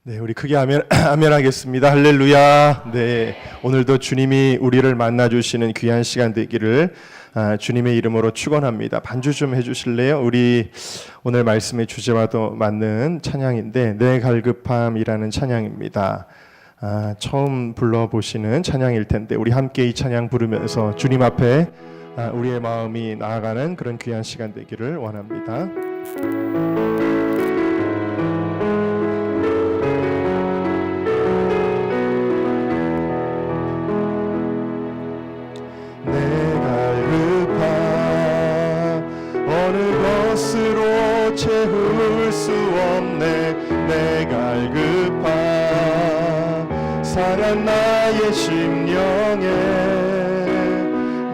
네, 우리 크게 아멘하겠습니다. 할렐루야. 네, 오늘도 주님이 우리를 만나주시는 귀한 시간 되기를 주님의 이름으로 축원합니다. 반주 좀 해주실래요? 우리 오늘 말씀의 주제와도 맞는 찬양인데 내 갈급함이라는 찬양입니다. 처음 불러보시는 찬양일 텐데 우리 함께 이 찬양 부르면서 주님 앞에 우리의 마음이 나아가는 그런 귀한 시간 되기를 원합니다. 채울 수 없네. 내 갈급함 상한 나의 심령에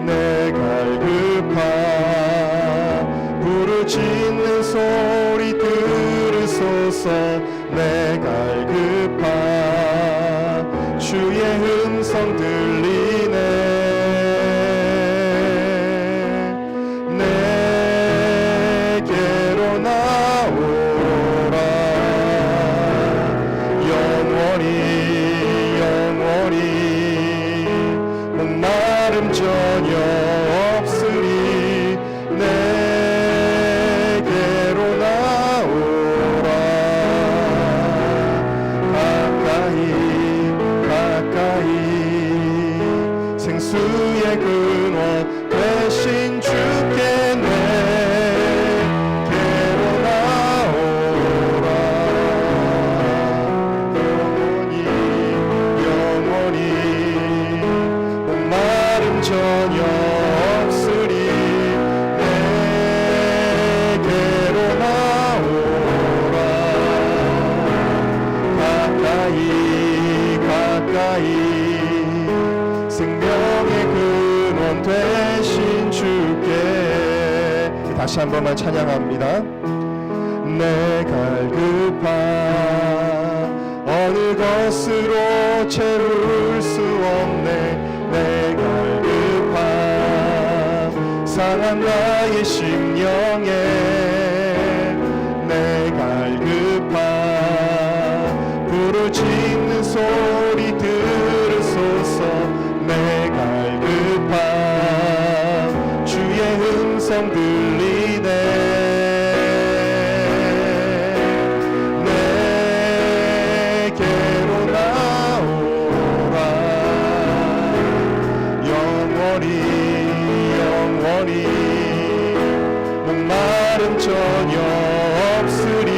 내 갈급함 부르짖는 소리 들으소서. 내 갈급함 주의 음성 들리네. 전혀 없으리. 내게로 나오라. 가까이 생수의 근원 되신 주께 내게로 나오라. 영원히 전혀 없으리. 내게로 나오라. 가까이 생명의 근원 되신 주께. 다시 한 번만 찬양합니다. 내 갈급함 어느 것으로 채울 수 없네. 내 갈급함 상한 나의 심령에 내 갈급함 부르짖는 소리 들으소서. 내 갈급함 주의 음성 들리네. 목마름 전혀 없으리.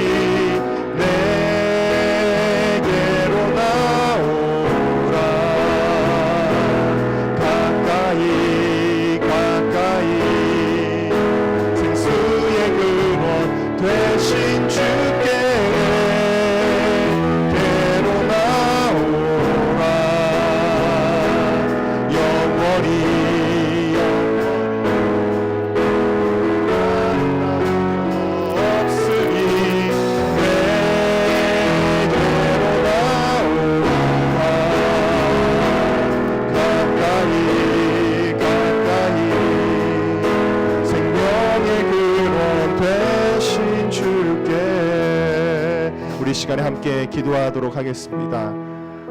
내게로 나오라. 가까이 생수의 근원 되신 주께 내게로 나오라. 영원히 이 시간에 함께 기도하도록 하겠습니다.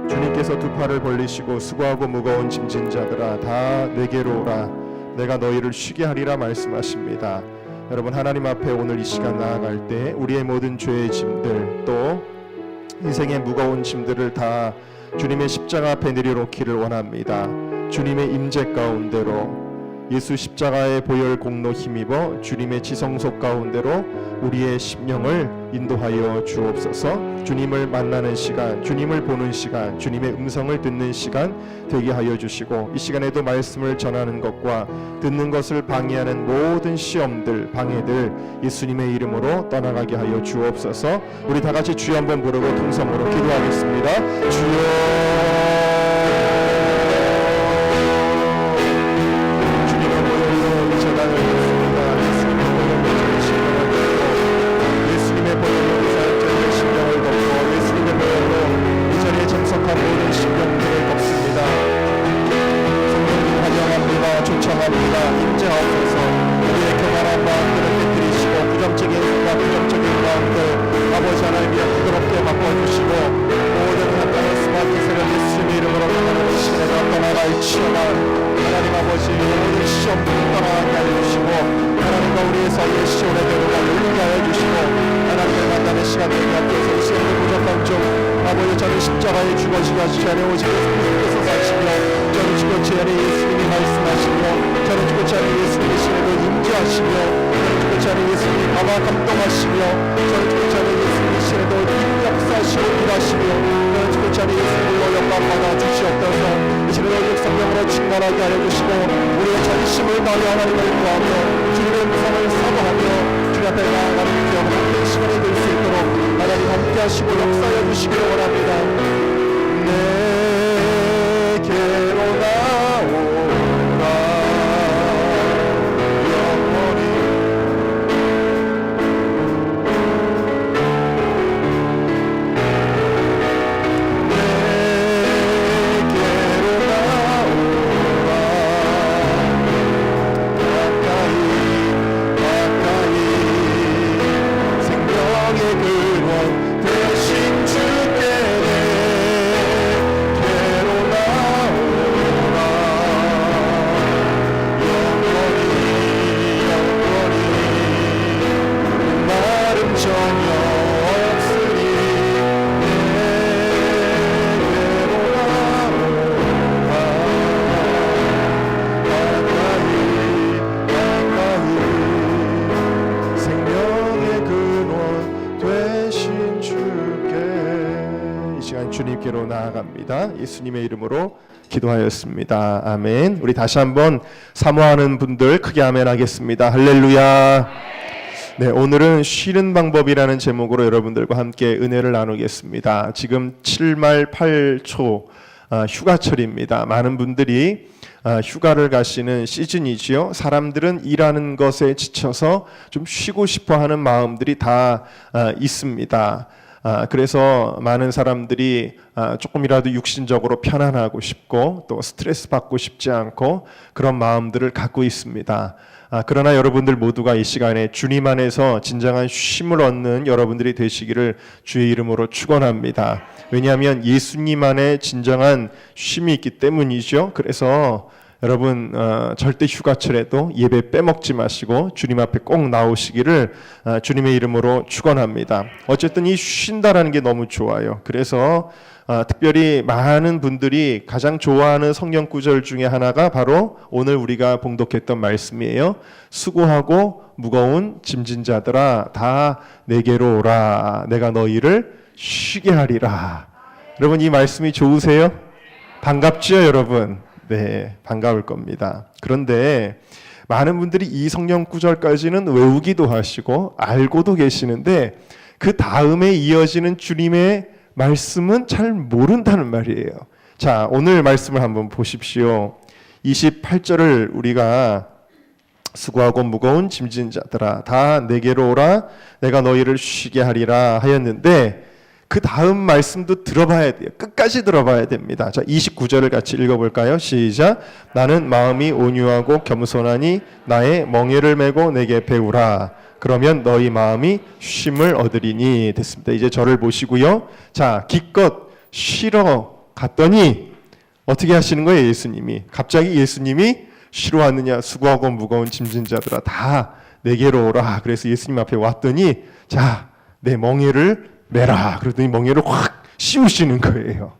주님께서 두 팔을 벌리시고 수고하고 무거운 짐진 자들아 다 내게로 오라. 내가 너희를 쉬게 하리라 말씀하십니다. 여러분, 하나님 앞에 오늘 이 시간 나아갈 때 우리의 모든 죄의 짐들 또 인생의 무거운 짐들을 다 주님의 십자가 앞에 내려놓기를 원합니다. 주님의 임재 가운데로 예수 십자가의 보혈 공로 힘입어 주님의 지성소 가운데로 우리의 심령을 인도하여 주옵소서. 주님을 만나는 시간, 주님을 보는 시간, 주님의 음성을 듣는 시간 되게 하여 주시고, 이 시간에도 말씀을 전하는 것과 듣는 것을 방해하는 모든 시험들, 방해들 예수님의 이름으로 떠나가게 하여 주옵소서. 우리 다 같이 주여 한번 부르고 통성으로 기도하겠습니다. 주여. 임재하옵소서. 우리의 교만한 마음들을 깨뜨리시고 부정적인 생각, 부정적인 마음들 아버지 하나님이 부드럽게 바꿔주시고 그리고 저는 십자가에 죽으시고 하시지 않아 오직 예수님께서 사시며 저는 죽었지 않아 예수님이 말씀하시며 저는 죽었지 않아 예수님이 신에도 임재하시며 저는 죽었지 않아 예수님이 나와 감동하시며 저는 죽었지 않아 예수님이 신에도 역사하시고 일하시며 저는 죽었지 않아 예수님으로 영광 받아 주시옵소서. 이시는 오직 성령으로 충만하게 하여 주시고 우리의 전심을 다하여 하나님을 구하며 주님의 무상을 사모하며 주님 앞에 나아가는 영원한 시간이 될 수 있도록 하나님 함께 하시고 역사하여 주시기를 원합니다. 내게로 나오라 영원히 내게로 나오라 가까이 가까이 생명의 근원 대신 주께 내게로 나오라 영원히 영원히 마름 전혀 없으니 내게로 나오라 가까이 가까이 생명의 근원 되신 주께. 이 시간 주님께로 나아갑니다. 예수님의 이름으로 기도하였습니다. 아멘. 우리 다시 한번 사모하는 분들 크게 아멘 하겠습니다. 할렐루야. 네, 오늘은 쉬는 방법이라는 제목으로 여러분들과 함께 은혜를 나누겠습니다. 지금 7말 8초 휴가철입니다. 많은 분들이 휴가를 가시는 시즌이지요. 사람들은 일하는 것에 지쳐서 좀 쉬고 싶어 하는 마음들이 다 있습니다. 그래서 많은 사람들이 조금이라도 육신적으로 편안하고 싶고 또 스트레스 받고 싶지 않고 그런 마음들을 갖고 있습니다. 그러나 여러분들 모두가 이 시간에 주님 안에서 진정한 쉼을 얻는 여러분들이 되시기를 주의 이름으로 축원합니다. 왜냐하면 예수님 안에 진정한 쉼이 있기 때문이죠. 그래서 여러분 절대 휴가철에도 예배 빼먹지 마시고 주님 앞에 꼭 나오시기를 주님의 이름으로 축원합니다. 어쨌든 이 쉰다라는 게 너무 좋아요. 그래서 특별히 많은 분들이 가장 좋아하는 성경 구절 중에 하나가 바로 오늘 우리가 봉독했던 말씀이에요. 수고하고 무거운 짐진 자들아 다 내게로 오라 내가 너희를 쉬게 하리라. 여러분 이 말씀이 좋으세요? 반갑지요 여러분? 네, 반가울 겁니다. 그런데 많은 분들이 이 성경 구절까지는 외우기도 하시고 알고도 계시는데 그 다음에 이어지는 주님의 말씀은 잘 모른다는 말이에요. 자, 오늘 말씀을 한번 보십시오. 28절을 우리가 수고하고 무거운 짐진 자들아 다 내게로 오라 내가 너희를 쉬게 하리라 하였는데 그 다음 말씀도 들어봐야 돼요. 끝까지 들어봐야 됩니다. 자, 29절을 같이 읽어볼까요? 시작. 나는 마음이 온유하고 겸손하니 나의 멍에를 메고 내게 배우라. 그러면 너희 마음이 쉼을 얻으리니. 됐습니다. 이제 저를 보시고요. 자, 기껏 쉬러 갔더니 어떻게 하시는 거예요? 예수님이. 갑자기 예수님이 쉬러 왔느냐? 수고하고 무거운 짐진 자들아 다 내게로 오라. 그래서 예수님 앞에 왔더니 자, 내 멍에를 메라. 그러더니 멍에를 확 씌우시는 거예요.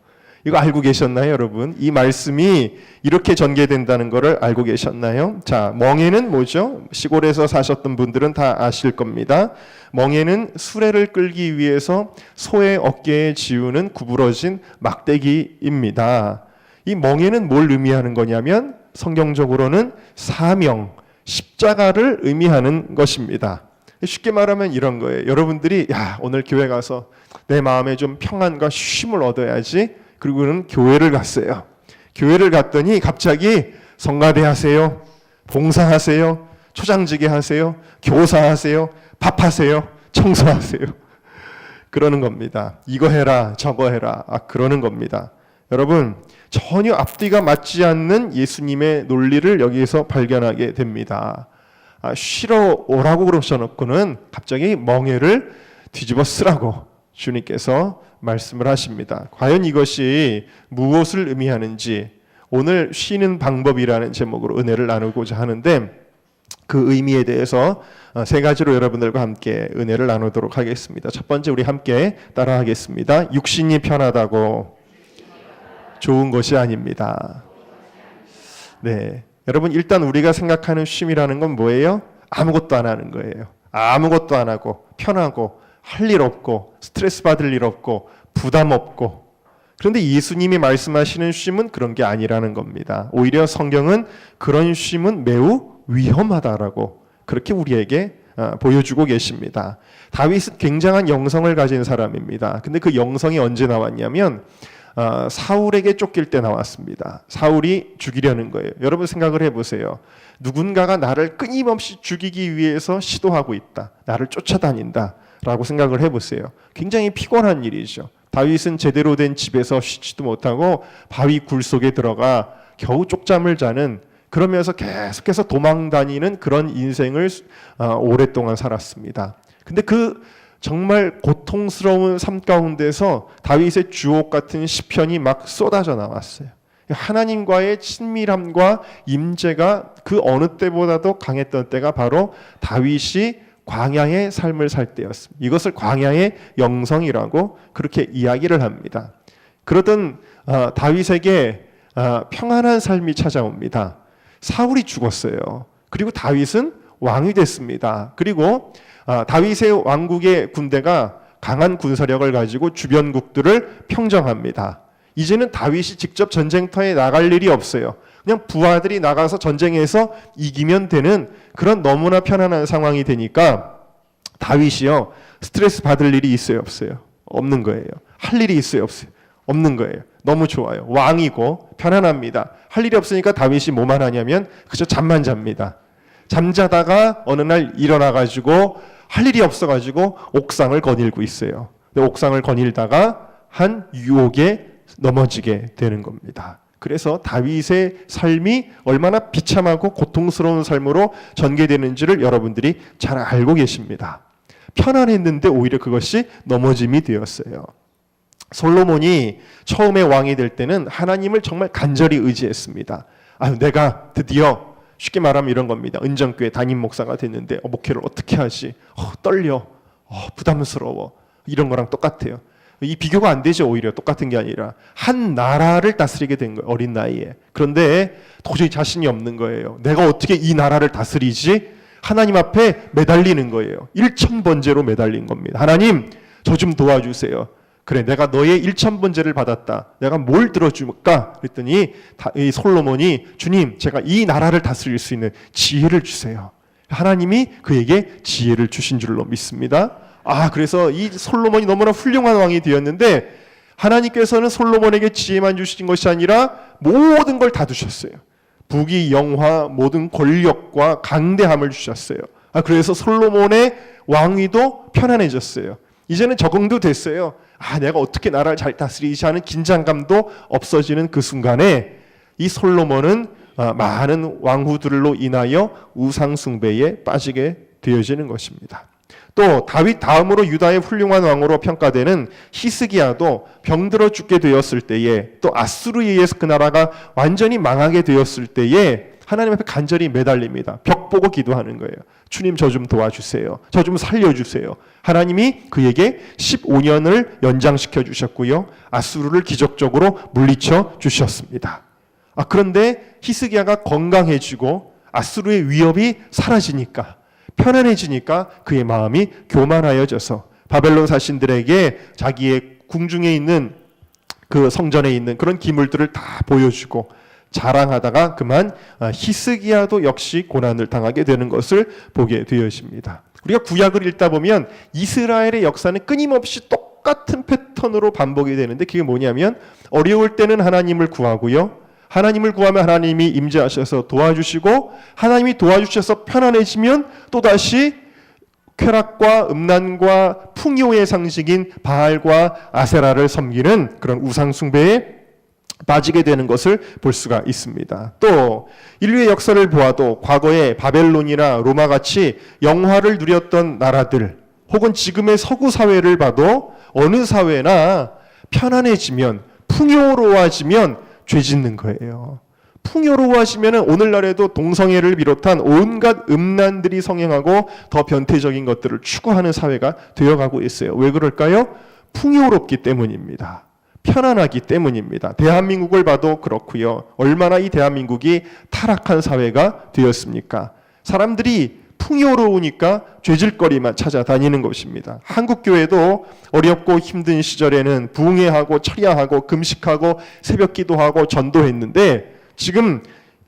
이거 알고 계셨나요, 여러분? 이 말씀이 이렇게 전개된다는 것을 알고 계셨나요? 자, 멍에는 뭐죠? 시골에서 사셨던 분들은 다 아실 겁니다. 멍에는 수레를 끌기 위해서 소의 어깨에 지우는 구부러진 막대기입니다. 이 멍에는 뭘 의미하는 거냐면 성경적으로는 사명, 십자가를 의미하는 것입니다. 쉽게 말하면 이런 거예요. 여러분들이 오늘 교회 가서 내 마음에 좀 평안과 쉼을 얻어야지. 그리고는 교회를 갔어요. 교회를 갔더니 갑자기 성가대 하세요, 봉사하세요, 초장지게 하세요, 교사하세요, 밥하세요, 청소하세요. 그러는 겁니다. 이거 해라, 저거 해라. 그러는 겁니다. 여러분, 전혀 앞뒤가 맞지 않는 예수님의 논리를 여기에서 발견하게 됩니다. 쉬러 오라고 그러셔놓고는 갑자기 멍에를 뒤집어 쓰라고 주님께서 말씀을 하십니다. 과연 이것이 무엇을 의미하는지 오늘 쉬는 방법이라는 제목으로 은혜를 나누고자 하는데 그 의미에 대해서 세 가지로 여러분들과 함께 은혜를 나누도록 하겠습니다. 첫 번째, 우리 함께 따라하겠습니다. 육신이 편하다고 좋은 것이 아닙니다. 네, 여러분, 일단 우리가 생각하는 쉼이라는 건 뭐예요? 아무것도 안 하는 거예요. 아무것도 안 하고 편하고 할 일 없고 스트레스 받을 일 없고 부담 없고. 그런데 예수님이 말씀하시는 쉼은 그런 게 아니라는 겁니다. 오히려 성경은 그런 쉼은 매우 위험하다라고 그렇게 우리에게 보여주고 계십니다. 다윗은 굉장한 영성을 가진 사람입니다. 근데 그 영성이 언제 나왔냐면 사울에게 쫓길 때 나왔습니다. 사울이 죽이려는 거예요. 여러분 생각을 해보세요. 누군가가 나를 끊임없이 죽이기 위해서 시도하고 있다. 나를 쫓아다닌다 라고 생각을 해보세요. 굉장히 피곤한 일이죠. 다윗은 제대로 된 집에서 쉬지도 못하고 바위 굴 속에 들어가 겨우 쪽잠을 자는, 그러면서 계속해서 도망다니는 그런 인생을 오랫동안 살았습니다. 근데 그 정말 고통스러운 삶 가운데서 다윗의 주옥 같은 시편이 막 쏟아져 나왔어요. 하나님과의 친밀함과 임재가 그 어느 때보다도 강했던 때가 바로 다윗이 광야의 삶을 살 때였습니다. 이것을 광야의 영성이라고 그렇게 이야기를 합니다. 그러던 다윗에게 평안한 삶이 찾아옵니다. 사울이 죽었어요. 그리고 다윗은 왕이 됐습니다. 그리고 다윗의 왕국의 군대가 강한 군사력을 가지고 주변국들을 평정합니다. 이제는 다윗이 직접 전쟁터에 나갈 일이 없어요. 그냥 부하들이 나가서 전쟁에서 이기면 되는 그런 너무나 편안한 상황이 되니까 다윗이요, 스트레스 받을 일이 있어요, 없어요? 없는 거예요. 할 일이 있어요, 없어요? 없는 거예요. 너무 좋아요. 왕이고 편안합니다. 할 일이 없으니까 다윗이 뭐만 하냐면 그저 잠만 잡니다. 잠자다가 어느 날 일어나가지고 할 일이 없어가지고 옥상을 거닐고 있어요. 근데 옥상을 거닐다가 한 유혹에 넘어지게 되는 겁니다. 그래서 다윗의 삶이 얼마나 비참하고 고통스러운 삶으로 전개되는지를 여러분들이 잘 알고 계십니다. 편안했는데 오히려 그것이 넘어짐이 되었어요. 솔로몬이 처음에 왕이 될 때는 하나님을 정말 간절히 의지했습니다. 내가 드디어, 쉽게 말하면 이런 겁니다. 은정교회 담임 목사가 됐는데 목회를 어떻게 하지? 떨려. 부담스러워. 이런 거랑 똑같아요. 이 비교가 안 되죠. 오히려 똑같은 게 아니라 한 나라를 다스리게 된 거예요. 어린 나이에. 그런데 도저히 자신이 없는 거예요. 내가 어떻게 이 나라를 다스리지? 하나님 앞에 매달리는 거예요. 일천번제로 매달린 겁니다. 하나님, 저 좀 도와주세요. 그래, 내가 너의 일천번제를 받았다. 내가 뭘 들어줄까? 그랬더니 이 솔로몬이, 주님, 제가 이 나라를 다스릴 수 있는 지혜를 주세요. 하나님이 그에게 지혜를 주신 줄로 믿습니다. 그래서 이 솔로몬이 너무나 훌륭한 왕이 되었는데 하나님께서는 솔로몬에게 지혜만 주신 것이 아니라 모든 걸 다 주셨어요. 부귀, 영화, 모든 권력과 강대함을 주셨어요. 그래서 솔로몬의 왕위도 편안해졌어요. 이제는 적응도 됐어요. 내가 어떻게 나라를 잘 다스리지 하는 긴장감도 없어지는 그 순간에 이 솔로몬은 많은 왕후들로 인하여 우상 숭배에 빠지게 되어지는 것입니다. 또 다윗 다음으로 유다의 훌륭한 왕으로 평가되는 히스기야도 병들어 죽게 되었을 때에, 또 아수르에 의해서 그 나라가 완전히 망하게 되었을 때에 하나님 앞에 간절히 매달립니다. 벽 보고 기도하는 거예요. 주님, 저 좀 도와주세요. 저 좀 살려주세요. 하나님이 그에게 15년을 연장시켜 주셨고요, 아수르를 기적적으로 물리쳐 주셨습니다. 그런데 히스기야가 건강해지고 아수르의 위협이 사라지니까, 편안해지니까 그의 마음이 교만하여져서 바벨론 사신들에게 자기의 궁중에 있는 그 성전에 있는 그런 기물들을 다 보여주고 자랑하다가 그만 히스기야도 역시 고난을 당하게 되는 것을 보게 되어집니다. 우리가 구약을 읽다 보면 이스라엘의 역사는 끊임없이 똑같은 패턴으로 반복이 되는데, 그게 뭐냐면 어려울 때는 하나님을 구하고요, 하나님을 구하면 하나님이 임재하셔서 도와주시고, 하나님이 도와주셔서 편안해지면 또다시 쾌락과 음란과 풍요의 상징인 바알과 아세라를 섬기는 그런 우상 숭배에 빠지게 되는 것을 볼 수가 있습니다. 또 인류의 역사를 보아도 과거에 바벨론이나 로마같이 영화를 누렸던 나라들, 혹은 지금의 서구 사회를 봐도 어느 사회나 편안해지면, 풍요로워지면 죄 짓는 거예요. 풍요로워하시면 오늘날에도 동성애를 비롯한 온갖 음란들이 성행하고 더 변태적인 것들을 추구하는 사회가 되어가고 있어요. 왜 그럴까요? 풍요롭기 때문입니다. 편안하기 때문입니다. 대한민국을 봐도 그렇고요. 얼마나 이 대한민국이 타락한 사회가 되었습니까? 사람들이 풍요로우니까 죄질거리만 찾아다니는 것입니다. 한국 교회도 어렵고 힘든 시절에는 부흥회하고 철야하고 금식하고 새벽 기도하고 전도했는데 지금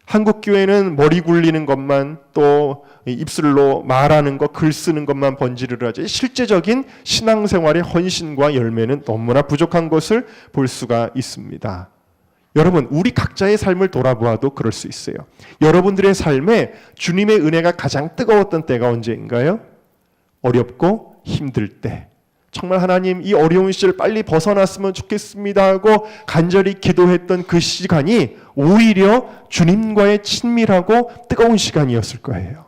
한국 교회는 머리 굴리는 것만 또 입술로 말하는 것, 글 쓰는 것만 번지르르 하지 실제적인 신앙생활의 헌신과 열매는 너무나 부족한 것을 볼 수가 있습니다. 여러분, 우리 각자의 삶을 돌아보아도 그럴 수 있어요. 여러분들의 삶에 주님의 은혜가 가장 뜨거웠던 때가 언제인가요? 어렵고 힘들 때. 정말 하나님 이 어려운 시절 빨리 벗어났으면 좋겠습니다 하고 간절히 기도했던 그 시간이 오히려 주님과의 친밀하고 뜨거운 시간이었을 거예요.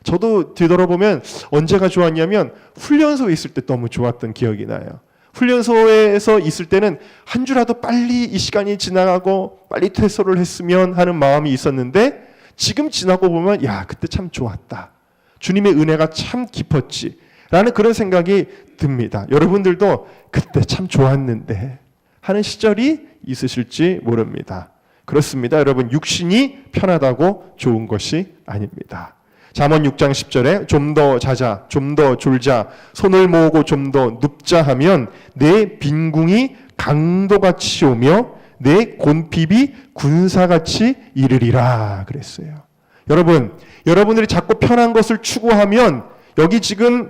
저도 되돌아보면 언제가 좋았냐면 훈련소에 있을 때 너무 좋았던 기억이 나요. 훈련소에서 있을 때는 한 주라도 빨리 이 시간이 지나가고 빨리 퇴소를 했으면 하는 마음이 있었는데 지금 지나고 보면 야, 그때 참 좋았다. 주님의 은혜가 참 깊었지. 라는 그런 생각이 듭니다. 여러분들도 그때 참 좋았는데 하는 시절이 있으실지 모릅니다. 그렇습니다. 여러분, 육신이 편하다고 좋은 것이 아닙니다. 잠언 6장 10절에 좀 더 자자, 좀 더 졸자, 손을 모으고 좀 더 눕자 하면 내 빈궁이 강도같이 오며 내 곤핍이 군사같이 이르리라 그랬어요. 여러분, 여러분들이 자꾸 편한 것을 추구하면 여기 지금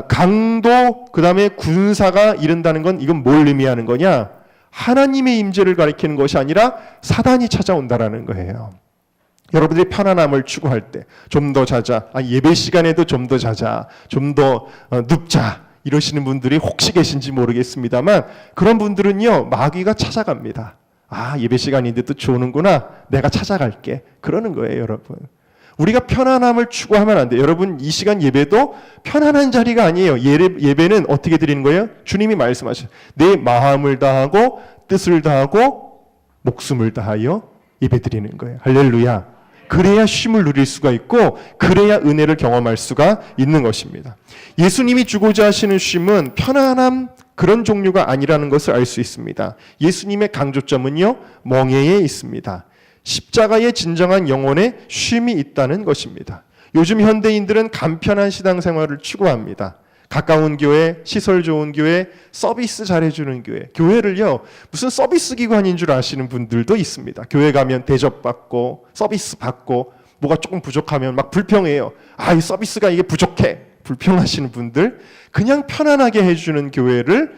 강도 그 다음에 군사가 이른다는 건 이건 뭘 의미하는 거냐? 하나님의 임재를 가리키는 것이 아니라 사단이 찾아온다라는 거예요. 여러분들이 편안함을 추구할 때 좀 더 자자, 예배 시간에도 좀 더 자자, 좀 더 눕자 이러시는 분들이 혹시 계신지 모르겠습니다만 그런 분들은요 마귀가 찾아갑니다. 예배 시간인데 또 좋은구나, 내가 찾아갈게 그러는 거예요. 여러분, 우리가 편안함을 추구하면 안 돼요. 여러분, 이 시간 예배도 편안한 자리가 아니에요. 예배는 어떻게 드리는 거예요? 주님이 말씀하셔요. 내 마음을 다하고 뜻을 다하고 목숨을 다하여 예배 드리는 거예요. 할렐루야. 그래야 쉼을 누릴 수가 있고 그래야 은혜를 경험할 수가 있는 것입니다. 예수님이 주고자 하시는 쉼은 편안함 그런 종류가 아니라는 것을 알 수 있습니다. 예수님의 강조점은요 멍에에 있습니다. 십자가의 진정한 영혼의 쉼이 있다는 것입니다. 요즘 현대인들은 간편한 신앙생활을 추구합니다. 가까운 교회, 시설 좋은 교회, 서비스 잘해주는 교회. 교회를요 무슨 서비스 기관인 줄 아시는 분들도 있습니다. 교회 가면 대접받고 서비스 받고 뭐가 조금 부족하면 막 불평해요. 이 서비스가 이게 부족해. 불평하시는 분들, 그냥 편안하게 해주는 교회를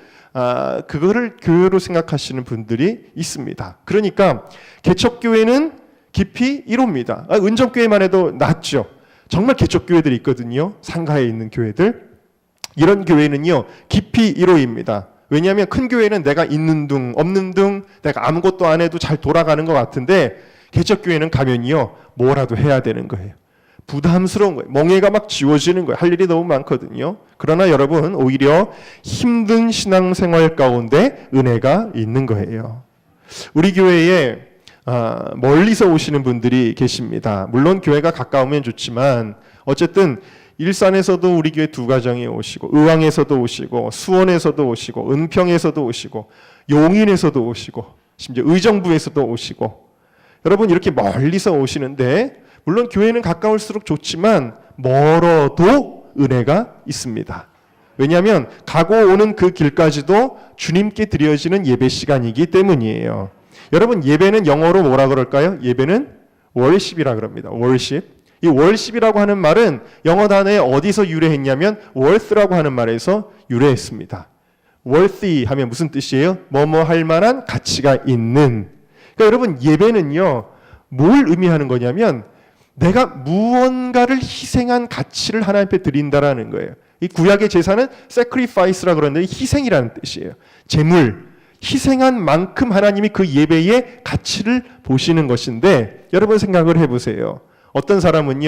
그거를 교회로 생각하시는 분들이 있습니다. 그러니까 개척교회는 깊이 1호입니다. 은접교회만 해도 낫죠. 정말 개척교회들이 있거든요. 상가에 있는 교회들. 이런 교회는요 깊이 1호입니다. 왜냐하면 큰 교회는 내가 있는 둥 없는 둥 내가 아무것도 안 해도 잘 돌아가는 것 같은데 개척교회는 가면요 뭐라도 해야 되는 거예요. 부담스러운 거예요. 멍에가 막 지워지는 거예요. 할 일이 너무 많거든요. 그러나 여러분, 오히려 힘든 신앙생활 가운데 은혜가 있는 거예요. 우리 교회에 멀리서 오시는 분들이 계십니다. 물론 교회가 가까우면 좋지만 어쨌든 일산에서도 우리 교회 2가정이 오시고 의왕에서도 오시고 수원에서도 오시고 은평에서도 오시고 용인에서도 오시고 심지어 의정부에서도 오시고 여러분 이렇게 멀리서 오시는데 물론 교회는 가까울수록 좋지만 멀어도 은혜가 있습니다. 왜냐하면 가고 오는 그 길까지도 주님께 드려지는 예배 시간이기 때문이에요. 여러분, 예배는 영어로 뭐라 그럴까요? 예배는 worship이라 그럽니다. worship. 이 worship이라고 하는 말은 영어 단어에 어디서 유래했냐면 worth라고 하는 말에서 유래했습니다. worthy 하면 무슨 뜻이에요? 뭐뭐 할 만한 가치가 있는. 그러니까 여러분, 예배는요 뭘 의미하는 거냐면 내가 무언가를 희생한 가치를 하나님 앞에 드린다라는 거예요. 이 구약의 제사는 sacrifice라 그러는데 희생이라는 뜻이에요. 제물, 희생한 만큼 하나님이 그 예배의 가치를 보시는 것인데 여러분 생각을 해보세요. 어떤 사람은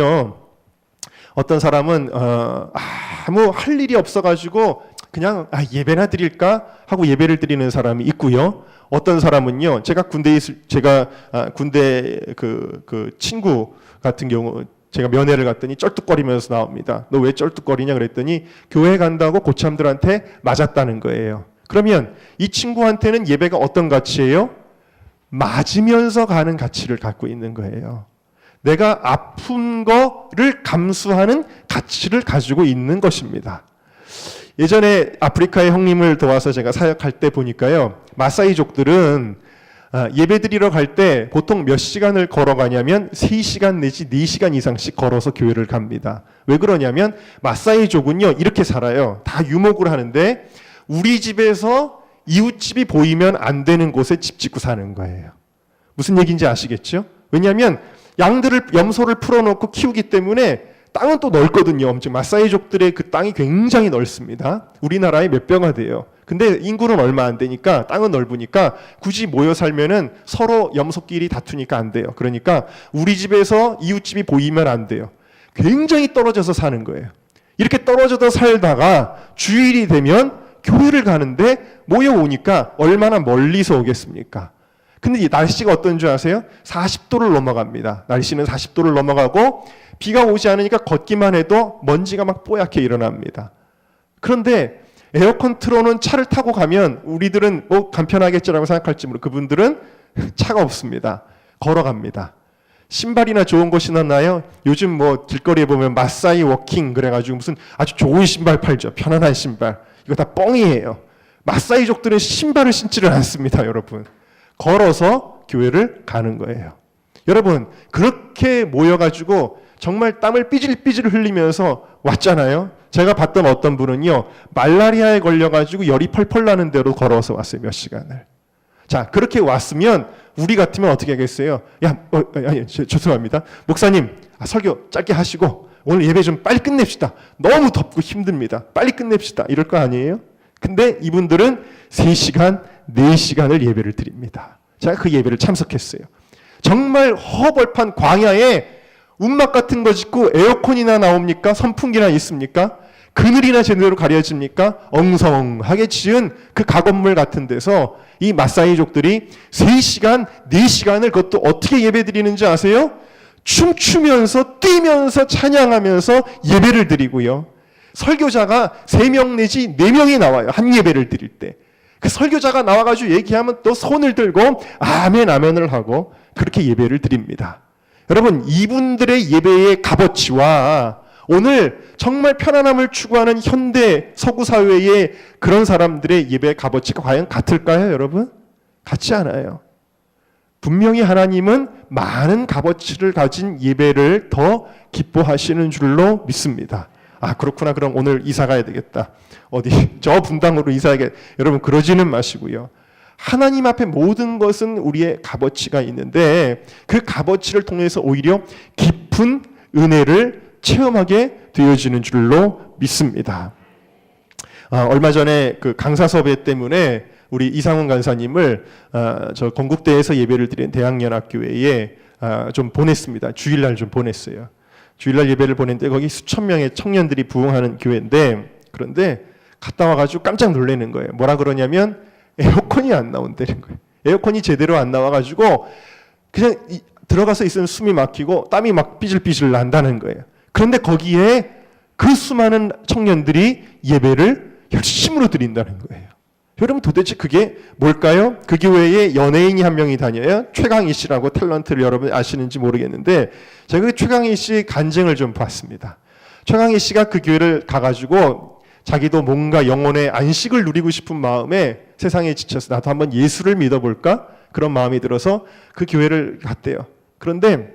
아무 할 일이 없어가지고 그냥 예배나 드릴까 하고 예배를 드리는 사람이 있고요. 어떤 사람은요, 제가 군대 그 친구 같은 경우 제가 면회를 갔더니 쩔뚝거리면서 나옵니다. 너 왜 쩔뚝거리냐 그랬더니 교회 간다고 고참들한테 맞았다는 거예요. 그러면 이 친구한테는 예배가 어떤 가치예요? 맞으면서 가는 가치를 갖고 있는 거예요. 내가 아픈 거를 감수하는 가치를 가지고 있는 것입니다. 예전에 아프리카의 형님을 도와서 제가 사역할 때 보니까요, 마사이족들은 예배드리러 갈 때 보통 몇 시간을 걸어가냐면 3시간 내지 4시간 이상씩 걸어서 교회를 갑니다. 왜 그러냐면 마사이족은요 이렇게 살아요. 다 유목을 하는데 우리 집에서 이웃집이 보이면 안 되는 곳에 집 짓고 사는 거예요. 무슨 얘기인지 아시겠죠? 왜냐하면 양들을 염소를 풀어놓고 키우기 때문에 땅은 또 넓거든요. 엄청 마사이족들의 그 땅이 굉장히 넓습니다. 우리나라의 몇 배가 돼요. 근데 인구는 얼마 안 되니까 땅은 넓으니까 굳이 모여 살면은 서로 염소끼리 다투니까 안 돼요. 그러니까 우리 집에서 이웃집이 보이면 안 돼요. 굉장히 떨어져서 사는 거예요. 이렇게 떨어져서 살다가 주일이 되면 교회를 가는데 모여오니까 얼마나 멀리서 오겠습니까? 근데 이 날씨가 어떤 줄 아세요? 40도를 넘어갑니다. 날씨는 40도를 넘어가고 비가 오지 않으니까 걷기만 해도 먼지가 막 뽀얗게 일어납니다. 그런데 에어컨 틀어놓은 차를 타고 가면 우리들은 간편하겠지라고 생각할지 모르고 그분들은 차가 없습니다. 걸어갑니다. 신발이나 좋은 거 신었나요? 요즘 길거리에 보면 마사이 워킹 그래가지고 무슨 아주 좋은 신발 팔죠. 편안한 신발. 이거 다 뻥이에요. 마사이족들은 신발을 신지를 않습니다, 여러분. 걸어서 교회를 가는 거예요. 여러분, 그렇게 모여가지고 정말 땀을 삐질삐질 흘리면서 왔잖아요. 제가 봤던 어떤 분은요, 말라리아에 걸려가지고 열이 펄펄 나는 대로 걸어서 왔어요, 몇 시간을. 자, 그렇게 왔으면 우리 같으면 어떻게 하겠어요? 죄송합니다. 목사님, 설교 짧게 하시고 오늘 예배 좀 빨리 끝냅시다. 너무 덥고 힘듭니다. 빨리 끝냅시다. 이럴 거 아니에요? 근데 이분들은 3시간, 4시간을 예배를 드립니다. 제가 그 예배를 참석했어요. 정말 허벌판 광야에 움막 같은 거 짓고 에어컨이나 나옵니까? 선풍기나 있습니까? 그늘이나 제대로 가려집니까? 엉성하게 지은 그 가건물 같은 데서 이 마사이족들이 3시간, 4시간을 그것도 어떻게 예배 드리는지 아세요? 춤추면서 뛰면서 찬양하면서 예배를 드리고요. 설교자가 3명 내지 4명이 나와요. 한 예배를 드릴 때. 그 설교자가 나와가지고 얘기하면 또 손을 들고 아멘 아멘을 하고 그렇게 예배를 드립니다. 여러분, 이분들의 예배의 값어치와 오늘 정말 편안함을 추구하는 현대 서구 사회의 그런 사람들의 예배의 값어치가 과연 같을까요, 여러분? 같지 않아요. 분명히 하나님은 많은 값어치를 가진 예배를 더 기뻐하시는 줄로 믿습니다. 그렇구나. 그럼 오늘 이사 가야 되겠다. 어디 저 분당으로 이사하게. 여러분, 그러지는 마시고요. 하나님 앞에 모든 것은 우리의 값어치가 있는데 그 값어치를 통해서 오히려 깊은 은혜를 체험하게 되어지는 줄로 믿습니다. 얼마 전에 그 강사 섭외 때문에 우리 이상훈 간사님을 저 건국대에서 예배를 드린 대학연합교회에 좀 보냈습니다. 주일날 좀 보냈어요. 주일날 예배를 보냈는데 거기 수천 명의 청년들이 부흥하는 교회인데, 그런데 갔다 와가지고 깜짝 놀라는 거예요. 뭐라 그러냐면 에어컨이 안 나온다는 거예요. 에어컨이 제대로 안 나와가지고 그냥 들어가서 있으면 숨이 막히고 땀이 막 삐질삐질 난다는 거예요. 그런데 거기에 그 수많은 청년들이 예배를 열심으로 드린다는 거예요. 여러분, 도대체 그게 뭘까요? 그 교회에 연예인이 한 명이 다녀요. 최강희 씨라고 탤런트를 여러분 아시는지 모르겠는데 제가 그 최강희 씨 간증을 좀 봤습니다. 최강희 씨가 그 교회를 가가지고 자기도 뭔가 영혼의 안식을 누리고 싶은 마음에 세상에 지쳐서 나도 한번 예수를 믿어볼까? 그런 마음이 들어서 그 교회를 갔대요. 그런데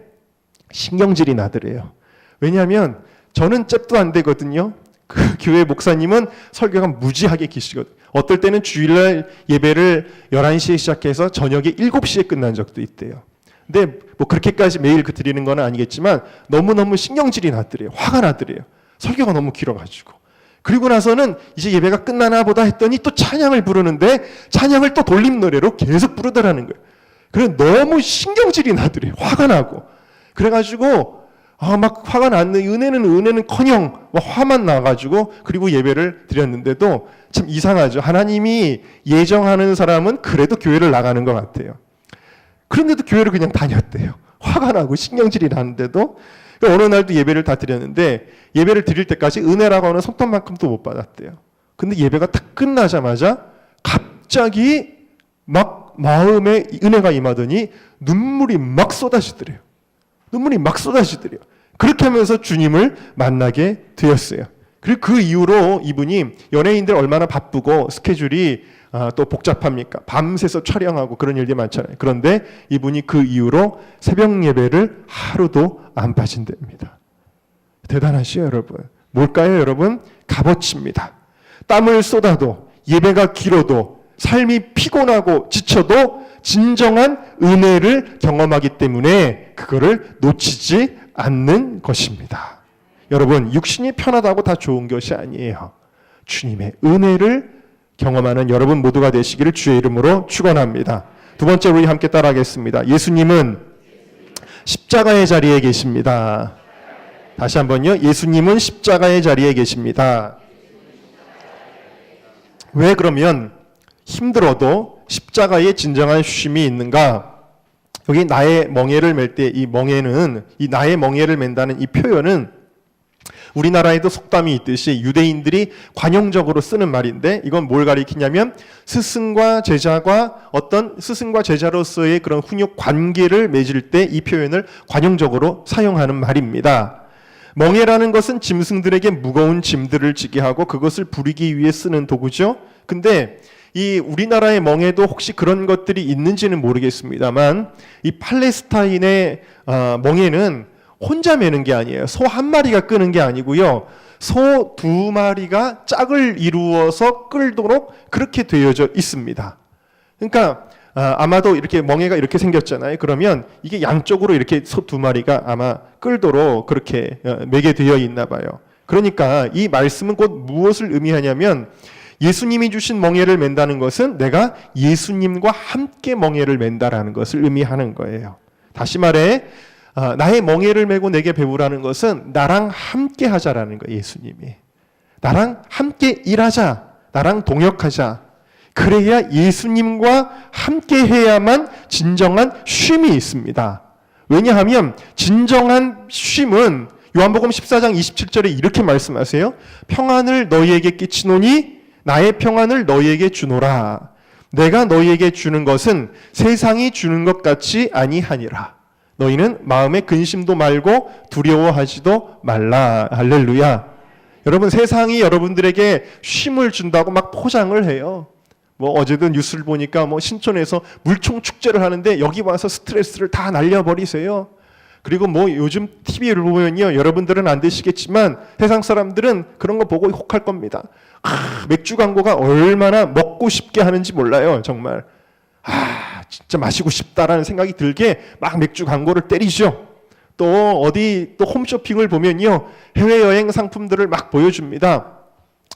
신경질이 나더래요. 왜냐하면 저는 잽도 안 되거든요. 그 교회 목사님은 설교가 무지하게 기시거든요. 어떨 때는 주일날 예배를 11시에 시작해서 저녁에 7시에 끝난 적도 있대요. 근데 그렇게까지 매일 드리는 건 아니겠지만 너무너무 신경질이 나더래요. 화가 나더래요. 설교가 너무 길어가지고. 그리고 나서는 이제 예배가 끝나나 보다 했더니 또 찬양을 부르는데 찬양을 또 돌림 노래로 계속 부르더라는 거예요. 그래서 너무 신경질이 나더래요. 화가 나고. 그래가지고 막 화가 났네. 은혜는커녕 화만 나가지고 그리고 예배를 드렸는데도 참 이상하죠. 하나님이 예정하는 사람은 그래도 교회를 나가는 것 같아요. 그런데도 교회를 그냥 다녔대요. 화가 나고 신경질이 나는데도. 어느 날도 예배를 다 드렸는데 예배를 드릴 때까지 은혜라고 하는 손톱만큼도 못 받았대요. 근데 예배가 딱 끝나자마자 갑자기 막 마음에 은혜가 임하더니 눈물이 막 쏟아지더래요. 그렇게 하면서 주님을 만나게 되었어요. 그리고 그 이후로 이분이 연예인들 얼마나 바쁘고 스케줄이 또 복잡합니까? 밤새서 촬영하고 그런 일들이 많잖아요. 그런데 이분이 그 이후로 새벽 예배를 하루도 안 빠진답니다. 대단하시죠, 여러분. 뭘까요, 여러분? 값어치입니다. 땀을 쏟아도, 예배가 길어도, 삶이 피곤하고 지쳐도 진정한 은혜를 경험하기 때문에 그거를 놓치지 않는 것입니다. 여러분, 육신이 편하다고 다 좋은 것이 아니에요. 주님의 은혜를 경험하는 여러분 모두가 되시기를 주의 이름으로 축원합니다. 두 번째로 우리 함께 따라하겠습니다. 예수님은 십자가의 자리에 계십니다. 다시 한번요. 예수님은 십자가의 자리에 계십니다. 왜 그러면 힘들어도 십자가에 진정한 쉼이 있는가? 여기 나의 멍에를 맬 때 이 멍에는, 이 나의 멍에를 맨다는 이 표현은 우리나라에도 속담이 있듯이 유대인들이 관용적으로 쓰는 말인데, 이건 뭘 가리키냐면 스승과 제자로서의 그런 훈육 관계를 맺을 때 이 표현을 관용적으로 사용하는 말입니다. 멍에라는 것은 짐승들에게 무거운 짐들을 지게 하고 그것을 부리기 위해 쓰는 도구죠. 근데 이 우리나라의 멍에도 혹시 그런 것들이 있는지는 모르겠습니다만, 이 팔레스타인의 멍에는 혼자 매는 게 아니에요. 소 한 마리가 끄는 게 아니고요. 소 두 마리가 짝을 이루어서 끌도록 그렇게 되어져 있습니다. 그러니까 아마도 이렇게 멍에가 이렇게 생겼잖아요. 그러면 이게 양쪽으로 이렇게 소 두 마리가 아마 끌도록 그렇게 매게 되어 있나 봐요. 그러니까 이 말씀은 곧 무엇을 의미하냐면, 예수님이 주신 멍에를 맨다는 것은 내가 예수님과 함께 멍에를 맨다라는 것을 의미하는 거예요. 다시 말해, 나의 멍에를 메고 내게 배우라는 것은 나랑 함께 하자라는 거예요. 예수님이 나랑 함께 일하자, 나랑 동역하자. 그래야 예수님과 함께 해야만 진정한 쉼이 있습니다. 왜냐하면 진정한 쉼은 요한복음 14장 27절에 이렇게 말씀하세요. 평안을 너희에게 끼치노니 나의 평안을 너희에게 주노라. 내가 너희에게 주는 것은 세상이 주는 것 같이 아니하니라. 너희는 마음에 근심도 말고 두려워하지도 말라. 할렐루야. 여러분, 세상이 여러분들에게 쉼을 준다고 막 포장을 해요. 어제도 뉴스를 보니까 신촌에서 물총 축제를 하는데 여기 와서 스트레스를 다 날려버리세요. 그리고 요즘 TV를 보면요, 여러분들은 안 되시겠지만 세상 사람들은 그런 거 보고 혹할 겁니다. 맥주 광고가 얼마나 먹고 싶게 하는지 몰라요. 정말 진짜 마시고 싶다라는 생각이 들게 막 맥주 광고를 때리죠. 또 어디 또 홈쇼핑을 보면요, 해외여행 상품들을 막 보여줍니다.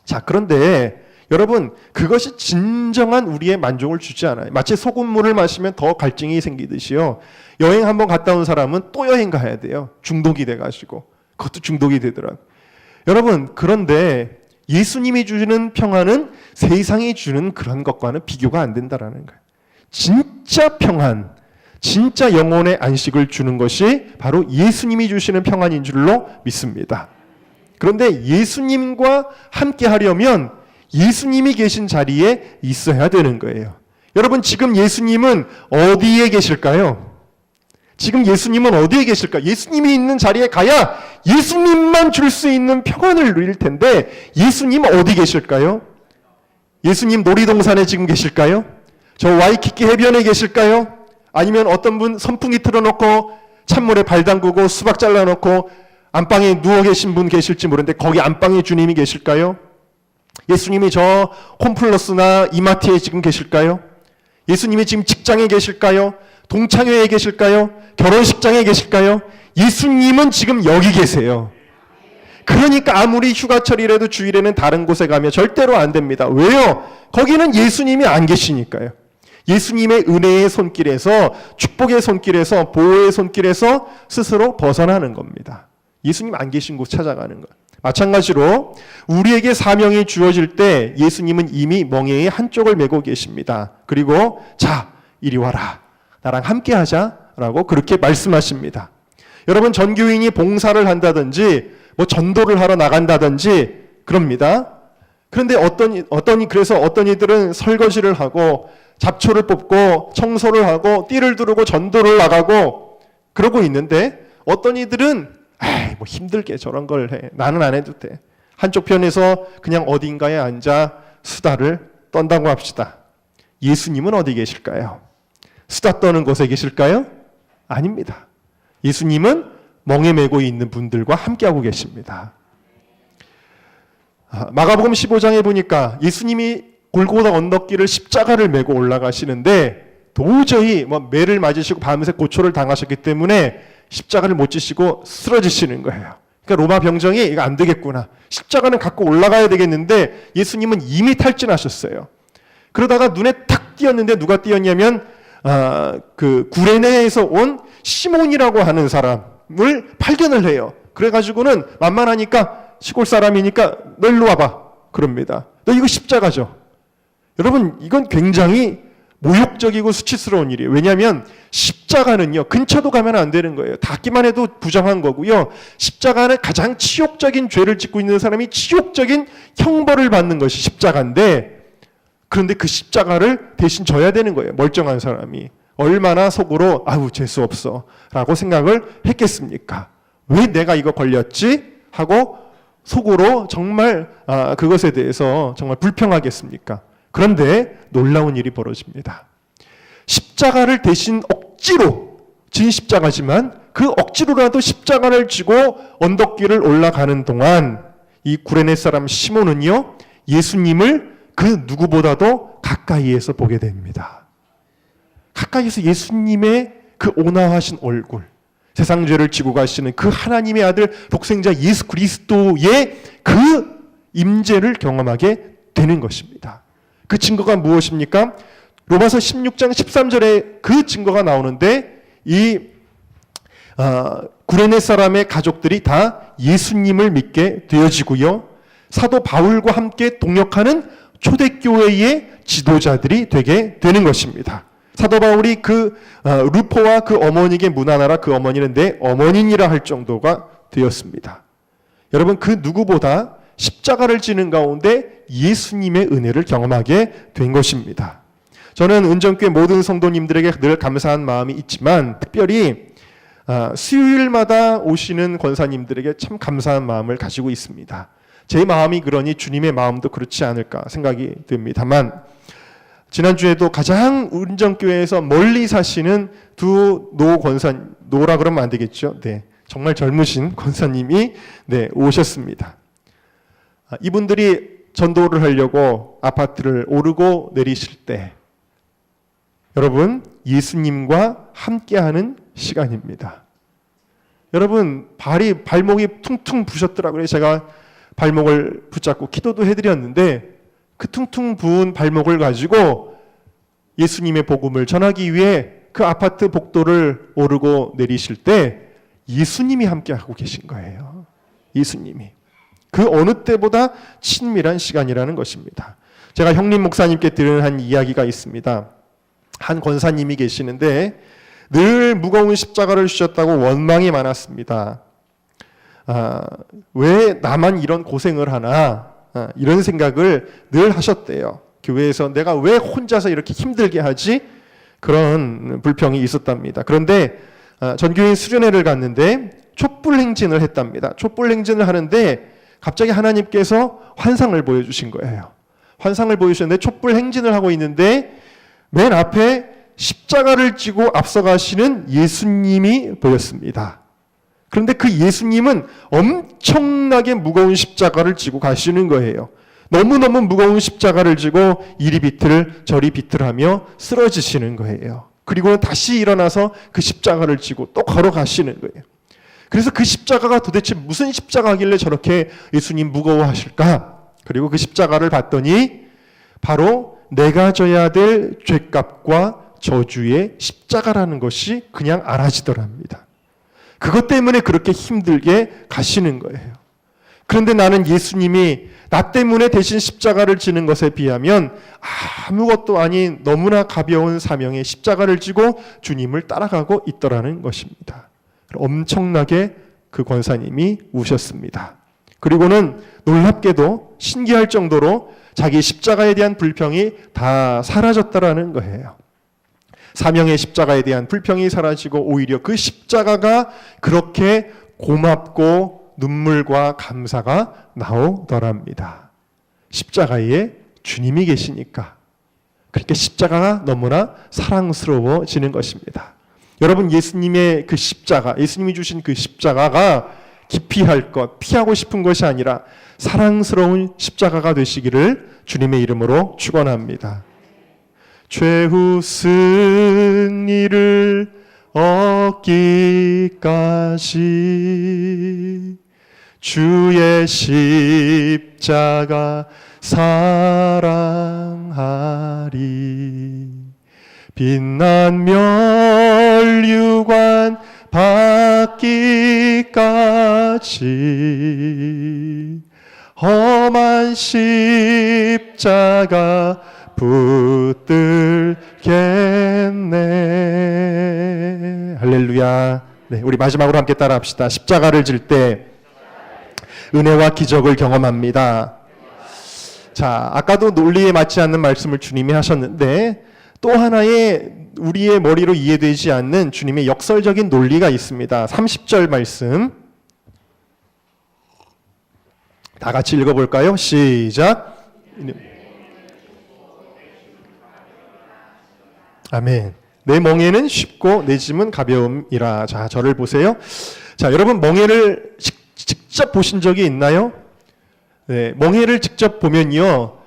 자, 그런데 여러분, 그것이 진정한 우리의 만족을 주지 않아요. 마치 소금물을 마시면 더 갈증이 생기듯이요, 여행 한번 갔다 온 사람은 또 여행 가야 돼요. 중독이 돼가지고. 그것도 중독이 되더라고요. 여러분, 그런데 예수님이 주시는 평안은 세상이 주는 그런 것과는 비교가 안 된다라는 거예요. 진짜 평안, 진짜 영혼의 안식을 주는 것이 바로 예수님이 주시는 평안인 줄로 믿습니다. 그런데 예수님과 함께 하려면 예수님이 계신 자리에 있어야 되는 거예요. 여러분, 지금 예수님은 어디에 계실까요? 지금 예수님은 어디에 계실까? 예수님이 있는 자리에 가야 예수님만 줄 수 있는 평안을 누릴 텐데, 예수님 어디 계실까요? 예수님 놀이동산에 지금 계실까요? 저 와이키키 해변에 계실까요? 아니면 어떤 분 선풍기 틀어놓고 찬물에 발 담그고 수박 잘라놓고 안방에 누워 계신 분 계실지 모르는데 거기 안방에 주님이 계실까요? 예수님이 저 홈플러스나 이마트에 지금 계실까요? 예수님이 지금 직장에 계실까요? 동창회에 계실까요? 결혼식장에 계실까요? 예수님은 지금 여기 계세요. 그러니까 아무리 휴가철이라도 주일에는 다른 곳에 가면 절대로 안 됩니다. 왜요? 거기는 예수님이 안 계시니까요. 예수님의 은혜의 손길에서, 축복의 손길에서, 보호의 손길에서 스스로 벗어나는 겁니다. 예수님 안 계신 곳 찾아가는 것. 마찬가지로 우리에게 사명이 주어질 때 예수님은 이미 멍에의 한쪽을 메고 계십니다. 그리고 자, 이리 와라. 나랑 함께 하자라고 그렇게 말씀하십니다. 여러분, 전교인이 봉사를 한다든지 뭐 전도를 하러 나간다든지 그럽니다. 그런데 그래서 어떤 이들은 설거지를 하고 잡초를 뽑고 청소를 하고 띠를 두르고 전도를 나가고 그러고 있는데, 어떤 이들은 뭐 힘들게 저런 걸 해. 나는 안 해도 돼. 한쪽 편에서 그냥 어딘가에 앉아 수다를 떤다고 합시다. 예수님은 어디 계실까요? 수다 떠는 곳에 계실까요? 아닙니다. 예수님은 멍에 메고 있는 분들과 함께하고 계십니다. 마가복음 15장에 보니까 예수님이 골고다 언덕길을 십자가를 메고 올라가시는데 도저히 매를 맞으시고 밤새 고초를 당하셨기 때문에 십자가를 못 지시고 쓰러지시는 거예요. 그러니까 로마 병정이 이거 안 되겠구나. 십자가는 갖고 올라가야 되겠는데 예수님은 이미 탈진하셨어요. 그러다가 눈에 탁 띄었는데 누가 띄었냐면 그 구레네에서 온 시몬이라고 하는 사람을 발견을 해요. 그래가지고는 만만하니까 시골 사람이니까 너 일로 와봐 그럽니다. 너 이거 십자가죠. 여러분, 이건 굉장히 모욕적이고 수치스러운 일이에요. 왜냐하면 십자가는요, 근처도 가면 안 되는 거예요. 닿기만 해도 부정한 거고요. 십자가는 가장 치욕적인 죄를 짓고 있는 사람이 치욕적인 형벌을 받는 것이 십자가인데, 그런데 그 십자가를 대신 져야 되는 거예요. 멀쩡한 사람이. 얼마나 속으로 아우 재수 없어 라고 생각을 했겠습니까? 왜 내가 이거 걸렸지? 하고 속으로 정말 그것에 대해서 정말 불평하겠습니까? 그런데 놀라운 일이 벌어집니다. 십자가를 대신 억지로 진 십자가지만 그 억지로라도 십자가를 지고 언덕길을 올라가는 동안 이 구레네 사람 시몬은요, 예수님을 그 누구보다도 가까이에서 보게 됩니다. 가까이에서 예수님의 그 온화하신 얼굴, 세상 죄를 지고 가시는 그 하나님의 아들 독생자 예수 그리스도의 그 임재를 경험하게 되는 것입니다. 그 증거가 무엇입니까? 로마서 16장 13절에 그 증거가 나오는데, 이 구레네 사람의 가족들이 다 예수님을 믿게 되어지고요, 사도 바울과 함께 동역하는 초대교회의 지도자들이 되게 되는 것입니다. 사도 바울이 그 루포와 그 어머니에게 문안하라, 그 어머니는 내 어머니니라 할 정도가 되었습니다. 여러분, 그 누구보다 십자가를 지는 가운데 예수님의 은혜를 경험하게 된 것입니다. 저는 은정교회 모든 성도님들에게 늘 감사한 마음이 있지만, 특별히 수요일마다 오시는 권사님들에게 참 감사한 마음을 가지고 있습니다. 제 마음이 그러니 주님의 마음도 그렇지 않을까 생각이 듭니다만, 지난주에도 가장 은정교회에서 멀리 사시는 두 노라 그러면 안 되겠죠. 네, 정말 젊으신 권사님이 오셨습니다. 이분들이 전도를 하려고 아파트를 오르고 내리실 때, 여러분, 예수님과 함께하는 시간입니다. 여러분, 발목이 퉁퉁 부셨더라고요. 제가 발목을 붙잡고 기도도 해드렸는데, 그 퉁퉁 부은 발목을 가지고 예수님의 복음을 전하기 위해 그 아파트 복도를 오르고 내리실 때 예수님이 함께하고 계신 거예요. 예수님이. 그 어느 때보다 친밀한 시간이라는 것입니다. 제가 형님 목사님께 들은 한 이야기가 있습니다. 한 권사님이 계시는데 늘 무거운 십자가를 주셨다고 원망이 많았습니다. 왜 나만 이런 고생을 하나, 이런 생각을 늘 하셨대요. 교회에서 내가 왜 혼자서 이렇게 힘들게 하지? 그런 불평이 있었답니다. 그런데 전교인 수련회를 갔는데 촛불 행진을 했답니다. 촛불 행진을 하는데 갑자기 하나님께서 환상을 보여주신 거예요. 환상을 보여주셨는데 촛불 행진을 하고 있는데 맨 앞에 십자가를 지고 앞서가시는 예수님이 보였습니다. 그런데 그 예수님은 엄청나게 무거운 십자가를 지고 가시는 거예요. 너무너무 무거운 십자가를 지고 이리 비틀 저리 비틀하며 쓰러지시는 거예요. 그리고 다시 일어나서 그 십자가를 지고 또 걸어가시는 거예요. 그래서 그 십자가가 도대체 무슨 십자가길래 저렇게 예수님 무거워하실까? 그리고 그 십자가를 봤더니 바로 내가 져야 될 죄값과 저주의 십자가라는 것이 그냥 알아지더랍니다. 그것 때문에 그렇게 힘들게 가시는 거예요. 그런데 나는 예수님이 나 때문에 대신 십자가를 지는 것에 비하면 아무것도 아닌 너무나 가벼운 사명의 십자가를 지고 주님을 따라가고 있더라는 것입니다. 엄청나게 그 권사님이 우셨습니다. 그리고는 놀랍게도 신기할 정도로 자기 십자가에 대한 불평이 다 사라졌다라는 거예요. 사명의 십자가에 대한 불평이 사라지고 오히려 그 십자가가 그렇게 고맙고 눈물과 감사가 나오더랍니다. 십자가에 주님이 계시니까. 그렇게 십자가가 너무나 사랑스러워지는 것입니다. 여러분, 예수님의 그 십자가, 예수님이 주신 그 십자가가 기피할 것, 피하고 싶은 것이 아니라 사랑스러운 십자가가 되시기를 주님의 이름으로 축원합니다. 최후 승리를 얻기까지 주의 십자가 사랑하리. 빛난 멸류관 받기까지 험한 십자가 붙들겠네. 할렐루야. 네, 우리 마지막으로 함께 따라합시다. 십자가를 질 때 은혜와 기적을 경험합니다. 자, 아까도 논리에 맞지 않는 말씀을 주님이 하셨는데 또 하나의 우리의 머리로 이해되지 않는 주님의 역설적인 논리가 있습니다. 30절 말씀 다 같이 읽어볼까요? 시작. 아멘. 내 멍에는 쉽고 내 짐은 가벼움이라. 자, 저를 보세요. 자, 여러분 멍에를 직접 보신 적이 있나요? 네, 멍에를 직접 보면요,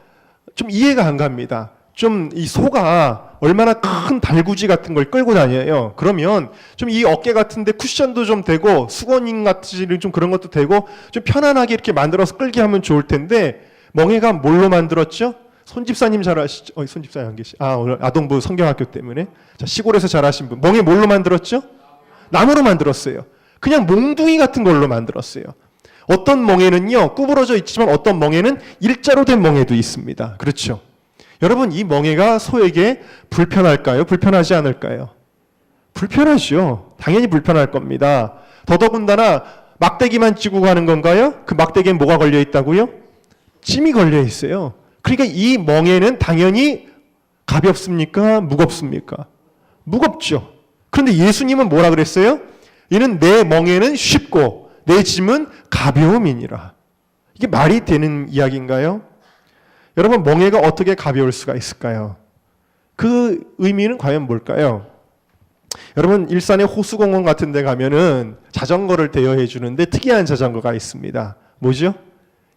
좀 이해가 안 갑니다. 좀 이 소가 얼마나 큰 달구지 같은 걸 끌고 다녀요. 그러면 좀 이 어깨 같은데 쿠션도 좀 되고 수건인 같이 좀 그런 것도 되고 좀 편안하게 이렇게 만들어서 끌게 하면 좋을 텐데 멍에가 뭘로 만들었죠? 손집사님 잘 아시죠? 손집사님 안 계시. 오늘 아동부 성경학교 때문에. 자, 시골에서 자라신 분. 멍에 뭘로 만들었죠? 나무로 만들었어요. 그냥 몽둥이 같은 걸로 만들었어요. 어떤 멍에는요, 구부러져 있지만 어떤 멍에는 일자로 된 멍에도 있습니다. 그렇죠? 여러분, 이 멍에가 소에게 불편할까요? 불편하지 않을까요? 불편하죠. 당연히 불편할 겁니다. 더더군다나 막대기만 쥐고 가는 건가요? 그 막대기에 뭐가 걸려 있다고요? 찜이 걸려 있어요. 그러니까 이 멍에는 당연히 가볍습니까? 무겁습니까? 무겁죠. 그런데 예수님은 뭐라 그랬어요? 이는 내 멍에는 쉽고 내 짐은 가벼움이니라. 이게 말이 되는 이야기인가요? 여러분, 멍에가 어떻게 가벼울 수가 있을까요? 그 의미는 과연 뭘까요? 여러분, 일산의 호수공원 같은 데 가면은 자전거를 대여해 주는데 특이한 자전거가 있습니다. 뭐죠?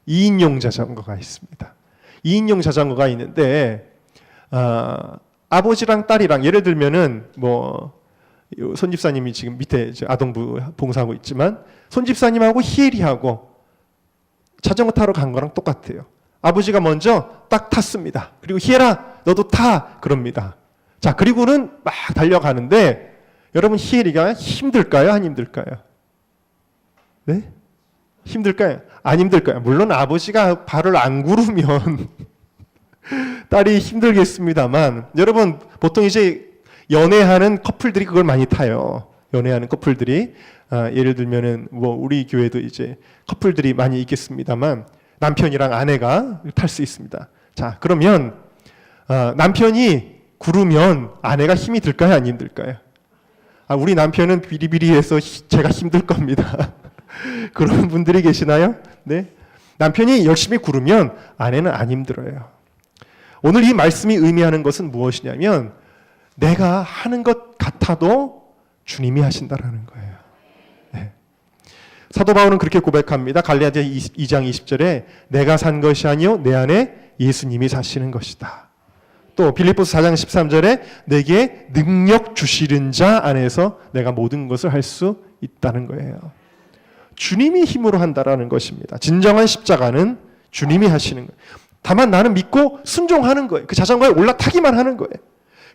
2인용 자전거가 있습니다. 2인용 자전거가 있는데 아버지랑 딸이랑, 예를 들면은 손집사님이 지금 밑에 아동부 봉사하고 있지만 손집사님하고 희엘이하고 자전거 타러 간 거랑 똑같아요. 아버지가 먼저 딱 탔습니다. 그리고 희엘아 너도 타 그럽니다. 자, 그리고는 막 달려가는데 여러분, 희엘이가 힘들까요? 안 힘들까요? 네? 힘들까요? 안 힘들까요? 물론 아버지가 발을 안 구르면 딸이 힘들겠습니다만, 여러분 보통 이제 연애하는 커플들이 그걸 많이 타요. 연애하는 커플들이 예를 들면은 우리 교회도 이제 커플들이 많이 있겠습니다만 남편이랑 아내가 탈 수 있습니다. 자, 그러면 남편이 구르면 아내가 힘이 들까요? 안 힘들까요? 우리 남편은 비리비리해서 제가 힘들 겁니다. 그런 분들이 계시나요? 네. 남편이 열심히 구르면 아내는 안 힘들어요. 오늘 이 말씀이 의미하는 것은 무엇이냐면 내가 하는 것 같아도 주님이 하신다라는 거예요. 네. 사도 바울은 그렇게 고백합니다. 갈라디아 2장 20절에 내가 산 것이 아니요 내 안에 예수님이 사시는 것이다. 또 빌립보서 4장 13절에 내게 능력 주시는 자 안에서 내가 모든 것을 할 수 있다는 거예요. 주님이 힘으로 한다라는 것입니다. 진정한 십자가는 주님이 하시는 거예요. 다만 나는 믿고 순종하는 거예요. 그 자전거에 올라타기만 하는 거예요.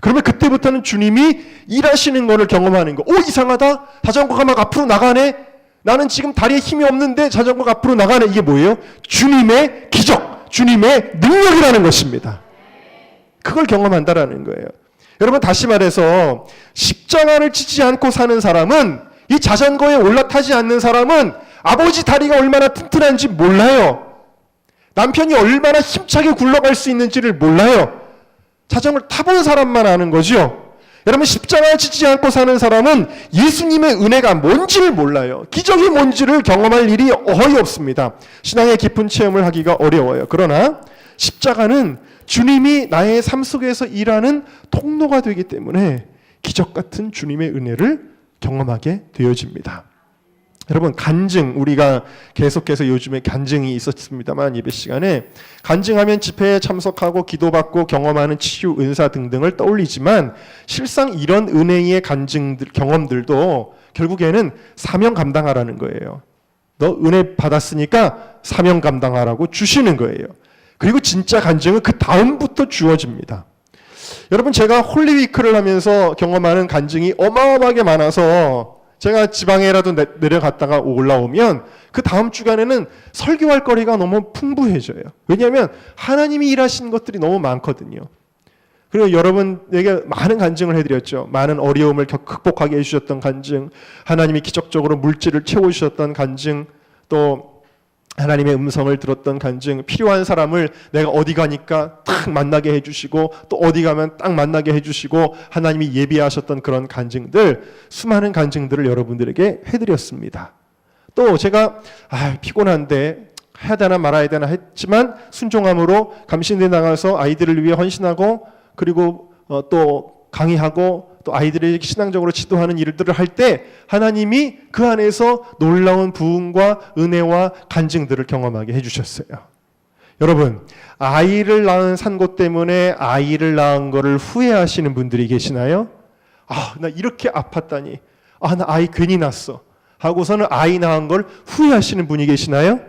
그러면 그때부터는 주님이 일하시는 것을 경험하는 거. 오, 이상하다. 자전거가 막 앞으로 나가네. 나는 지금 다리에 힘이 없는데 자전거가 앞으로 나가네. 이게 뭐예요? 주님의 기적, 주님의 능력이라는 것입니다. 그걸 경험한다라는 거예요. 여러분, 다시 말해서 십자가를 지지 않고 사는 사람은, 이 자전거에 올라타지 않는 사람은 아버지 다리가 얼마나 튼튼한지 몰라요. 남편이 얼마나 힘차게 굴러갈 수 있는지를 몰라요. 자전거를 타본 사람만 아는 거죠. 여러분, 십자가를 지지 않고 사는 사람은 예수님의 은혜가 뭔지를 몰라요. 기적이 뭔지를 경험할 일이 거의 없습니다. 신앙의 깊은 체험을 하기가 어려워요. 그러나 십자가는 주님이 나의 삶 속에서 일하는 통로가 되기 때문에 기적 같은 주님의 은혜를 경험하게 되어집니다. 여러분, 간증, 우리가 계속해서 요즘에 간증이 있었습니다만, 예배 시간에 간증하면 집회에 참석하고 기도받고 경험하는 치유, 은사 등등을 떠올리지만, 실상 이런 은혜의 간증들, 경험들도 결국에는 사명 감당하라는 거예요. 너 은혜 받았으니까 사명 감당하라고 주시는 거예요. 그리고 진짜 간증은 그 다음부터 주어집니다. 여러분, 제가 홀리위크를 하면서 경험하는 간증이 어마어마하게 많아서 제가 지방에라도 내려갔다가 올라오면 그 다음 주간에는 설교할 거리가 너무 풍부해져요. 왜냐하면 하나님이 일하신 것들이 너무 많거든요. 그리고 여러분에게 많은 간증을 해드렸죠. 많은 어려움을 극복하게 해주셨던 간증, 하나님이 기적적으로 물질을 채워주셨던 간증, 또 하나님의 음성을 들었던 간증, 필요한 사람을 내가 어디 가니까 딱 만나게 해주시고 또 어디 가면 딱 만나게 해주시고 하나님이 예비하셨던 그런 간증들, 수많은 간증들을 여러분들에게 해드렸습니다. 또 제가 피곤한데 해야 되나 말아야 되나 했지만 순종함으로 감신대 나가서 아이들을 위해 헌신하고 그리고 또 강의하고 또 아이들에게 신앙적으로 지도하는 일들을 할 때 하나님이 그 안에서 놀라운 부흥과 은혜와 간증들을 경험하게 해주셨어요. 여러분, 아이를 낳은 산고 때문에 아이를 낳은 거를 후회하시는 분들이 계시나요? 나 이렇게 아팠다니, 나 아이 괜히 낳았어 하고서는 아이 낳은 걸 후회하시는 분이 계시나요?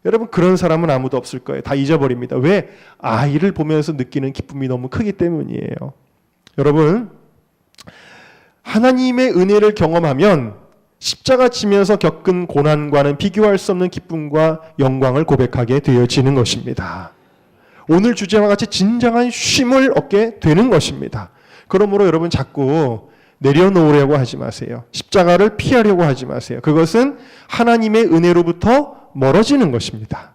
여러분, 그런 사람은 아무도 없을 거예요. 다 잊어버립니다. 왜? 아이를 보면서 느끼는 기쁨이 너무 크기 때문이에요. 여러분, 하나님의 은혜를 경험하면 십자가 지면서 겪은 고난과는 비교할 수 없는 기쁨과 영광을 고백하게 되어지는 것입니다. 오늘 주제와 같이 진정한 쉼을 얻게 되는 것입니다. 그러므로 여러분, 자꾸 내려놓으려고 하지 마세요. 십자가를 피하려고 하지 마세요. 그것은 하나님의 은혜로부터 멀어지는 것입니다.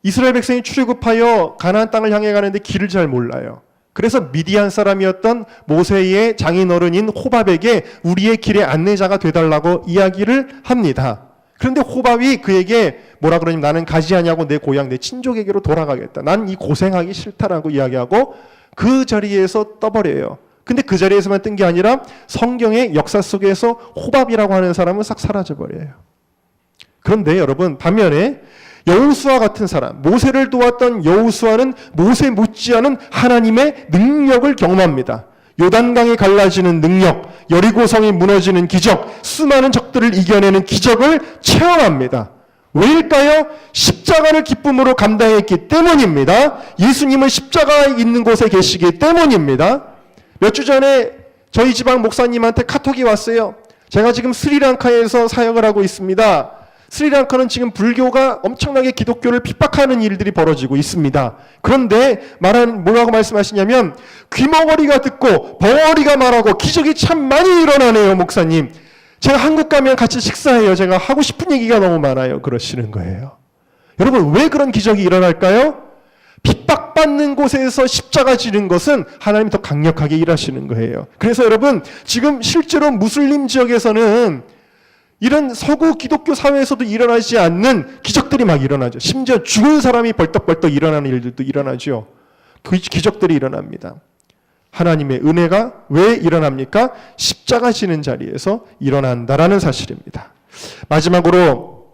이스라엘 백성이 출애굽하여 가나안 땅을 향해 가는데 길을 잘 몰라요. 그래서 미디안 사람이었던 모세의 장인어른인 호밥에게 우리의 길의 안내자가 되달라고 이야기를 합니다. 그런데 호밥이 그에게 뭐라 그러냐면, 나는 가지 않냐고 내 고향 내 친족에게로 돌아가겠다. 난 이 고생하기 싫다라고 이야기하고 그 자리에서 떠버려요. 근데 그 자리에서만 뜬 게 아니라 성경의 역사 속에서 호밥이라고 하는 사람은 싹 사라져버려요. 그런데 여러분, 반면에 여호수아 같은 사람, 모세를 도왔던 여호수아는 모세 못지않은 하나님의 능력을 경험합니다. 요단강이 갈라지는 능력, 여리고성이 무너지는 기적, 수많은 적들을 이겨내는 기적을 체험합니다. 왜일까요? 십자가를 기쁨으로 감당했기 때문입니다. 예수님은 십자가에 있는 곳에 계시기 때문입니다. 몇 주 전에 저희 지방 목사님한테 카톡이 왔어요. 제가 지금 스리랑카에서 사역을 하고 있습니다. 스리랑카는 지금 불교가 엄청나게 기독교를 핍박하는 일들이 벌어지고 있습니다. 그런데 뭐라고 말씀하시냐면, 귀머거리가 듣고 벙어리가 말하고 기적이 참 많이 일어나네요, 목사님. 제가 한국 가면 같이 식사해요. 제가 하고 싶은 얘기가 너무 많아요. 그러시는 거예요. 여러분, 왜 그런 기적이 일어날까요? 핍박받는 곳에서 십자가 지는 것은 하나님이 더 강력하게 일하시는 거예요. 그래서 여러분, 지금 실제로 무슬림 지역에서는 이런 서구 기독교 사회에서도 일어나지 않는 기적들이 막 일어나죠. 심지어 죽은 사람이 벌떡벌떡 일어나는 일들도 일어나죠. 그 기적들이 일어납니다. 하나님의 은혜가 왜 일어납니까? 십자가 지는 자리에서 일어난다라는 사실입니다. 마지막으로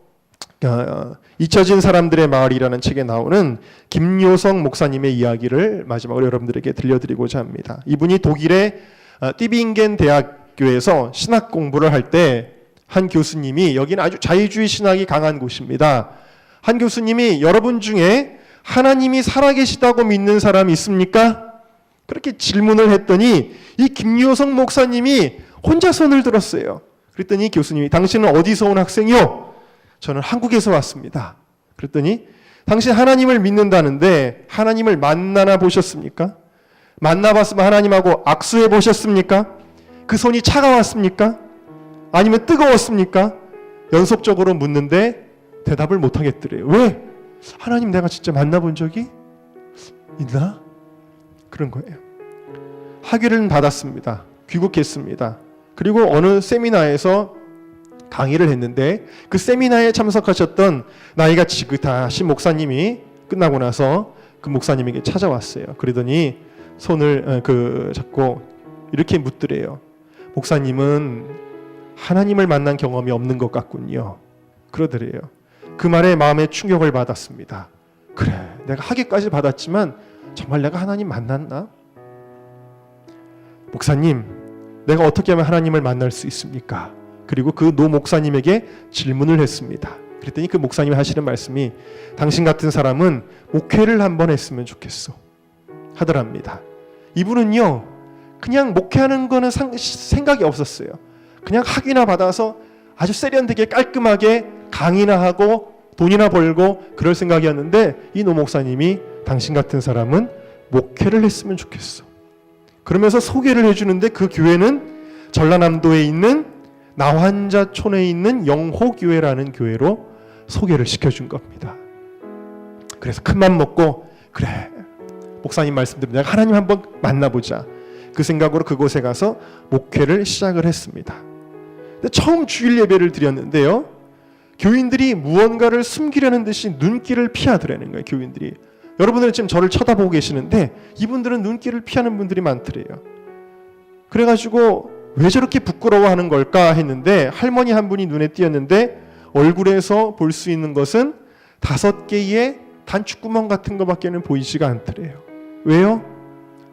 잊혀진 사람들의 마을이라는 책에 나오는 김요성 목사님의 이야기를 마지막으로 여러분들에게 들려드리고자 합니다. 이분이 독일의 띠빙겐 대학교에서 신학 공부를 할 때 한 교수님이, 여기는 아주 자유주의 신학이 강한 곳입니다. 한 교수님이, 여러분 중에 하나님이 살아계시다고 믿는 사람이 있습니까? 그렇게 질문을 했더니 이 김효성 목사님이 혼자 손을 들었어요. 그랬더니 교수님이 당신은 어디서 온 학생이요? 저는 한국에서 왔습니다. 그랬더니 당신 하나님을 믿는다는데 하나님을 만나나 보셨습니까? 만나봤으면 하나님하고 악수해 보셨습니까? 그 손이 차가웠습니까? 아니면 뜨거웠습니까? 연속적으로 묻는데 대답을 못 하겠더래요. 왜? 하나님 내가 진짜 만나본 적이 있나? 그런 거예요. 학위를 받았습니다. 귀국했습니다. 그리고 어느 세미나에서 강의를 했는데 그 세미나에 참석하셨던 나이가 지긋하신 목사님이 끝나고 나서 그 목사님에게 찾아왔어요. 그러더니 손을 잡고 이렇게 묻더래요. 목사님은 하나님을 만난 경험이 없는 것 같군요. 그러더래요. 그 말에 마음에 충격을 받았습니다. 그래, 내가 학위까지 받았지만 정말 내가 하나님 만났나? 목사님, 내가 어떻게 하면 하나님을 만날 수 있습니까? 그리고 그 노 목사님에게 질문을 했습니다. 그랬더니 그 목사님이 하시는 말씀이 당신 같은 사람은 목회를 한번 했으면 좋겠어 하더랍니다. 이분은요 그냥 목회하는 거는 생각이 없었어요. 그냥 학위나 받아서 아주 세련되게 깔끔하게 강의나 하고 돈이나 벌고 그럴 생각이었는데 이 노 목사님이 당신 같은 사람은 목회를 했으면 좋겠어. 그러면서 소개를 해주는데 그 교회는 전라남도에 있는 나환자촌에 있는 영호교회라는 교회로 소개를 시켜준 겁니다. 그래서 큰맘 먹고 그래 목사님 말씀대로 내가 하나님 한번 만나보자 그 생각으로 그곳에 가서 목회를 시작을 했습니다. 근데 처음 주일 예배를 드렸는데요 교인들이 무언가를 숨기려는 듯이 눈길을 피하더라는 거예요. 교인들이 여러분들은 지금 저를 쳐다보고 계시는데 이분들은 눈길을 피하는 분들이 많더래요. 그래가지고 왜 저렇게 부끄러워하는 걸까 했는데 할머니 한 분이 눈에 띄었는데 얼굴에서 볼 수 있는 것은 5개의 단추구멍 같은 것밖에는 보이지가 않더래요. 왜요?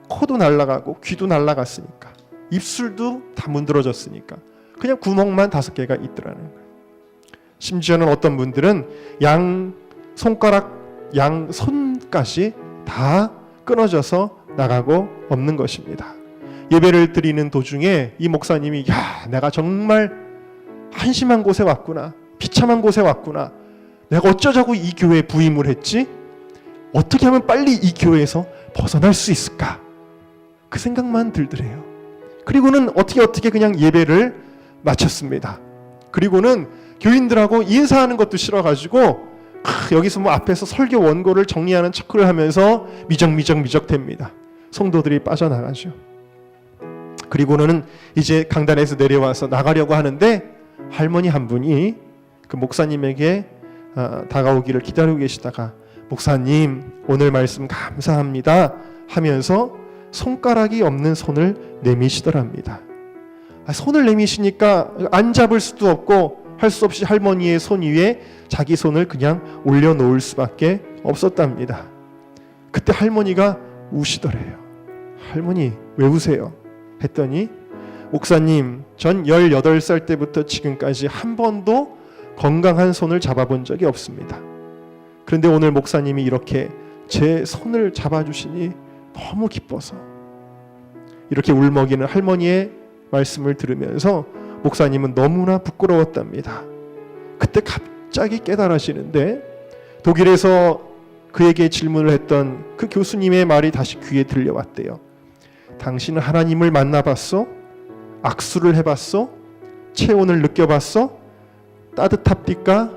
코도 날아가고 귀도 날아갔으니까 입술도 다 문드러졌으니까 그냥 구멍만 5개가 있더라는 거예요. 심지어는 어떤 분들은 양 손가락 양 손까지 다 끊어져서 나가고 없는 것입니다. 예배를 드리는 도중에 이 목사님이 야 내가 정말 한심한 곳에 왔구나 비참한 곳에 왔구나 내가 어쩌자고 이 교회에 부임을 했지 어떻게 하면 빨리 이 교회에서 벗어날 수 있을까 그 생각만 들더래요. 그리고는 어떻게 그냥 예배를 마쳤습니다. 그리고는 교인들하고 인사하는 것도 싫어가지고 여기서 뭐 앞에서 설교 원고를 정리하는 척을 하면서 미적미적 됩니다. 성도들이 빠져나가죠. 그리고는 이제 강단에서 내려와서 나가려고 하는데 할머니 한 분이 그 목사님에게 다가오기를 기다리고 계시다가 목사님 오늘 말씀 감사합니다 하면서 손가락이 없는 손을 내미시더랍니다. 손을 내미시니까 안 잡을 수도 없고 할 수 없이 할머니의 손 위에 자기 손을 그냥 올려놓을 수밖에 없었답니다. 그때 할머니가 우시더래요. 할머니 왜 우세요? 했더니 목사님 전 18살 때부터 지금까지 한 번도 건강한 손을 잡아본 적이 없습니다. 그런데 오늘 목사님이 이렇게 제 손을 잡아주시니 너무 기뻐서 이렇게 울먹이는 할머니의 말씀을 들으면서 목사님은 너무나 부끄러웠답니다. 그때 갑자기 깨달으시는데 독일에서 그에게 질문을 했던 그 교수님의 말이 다시 귀에 들려왔대요. 당신은 하나님을 만나봤어? 악수를 해봤어? 체온을 느껴봤어? 따뜻합니까?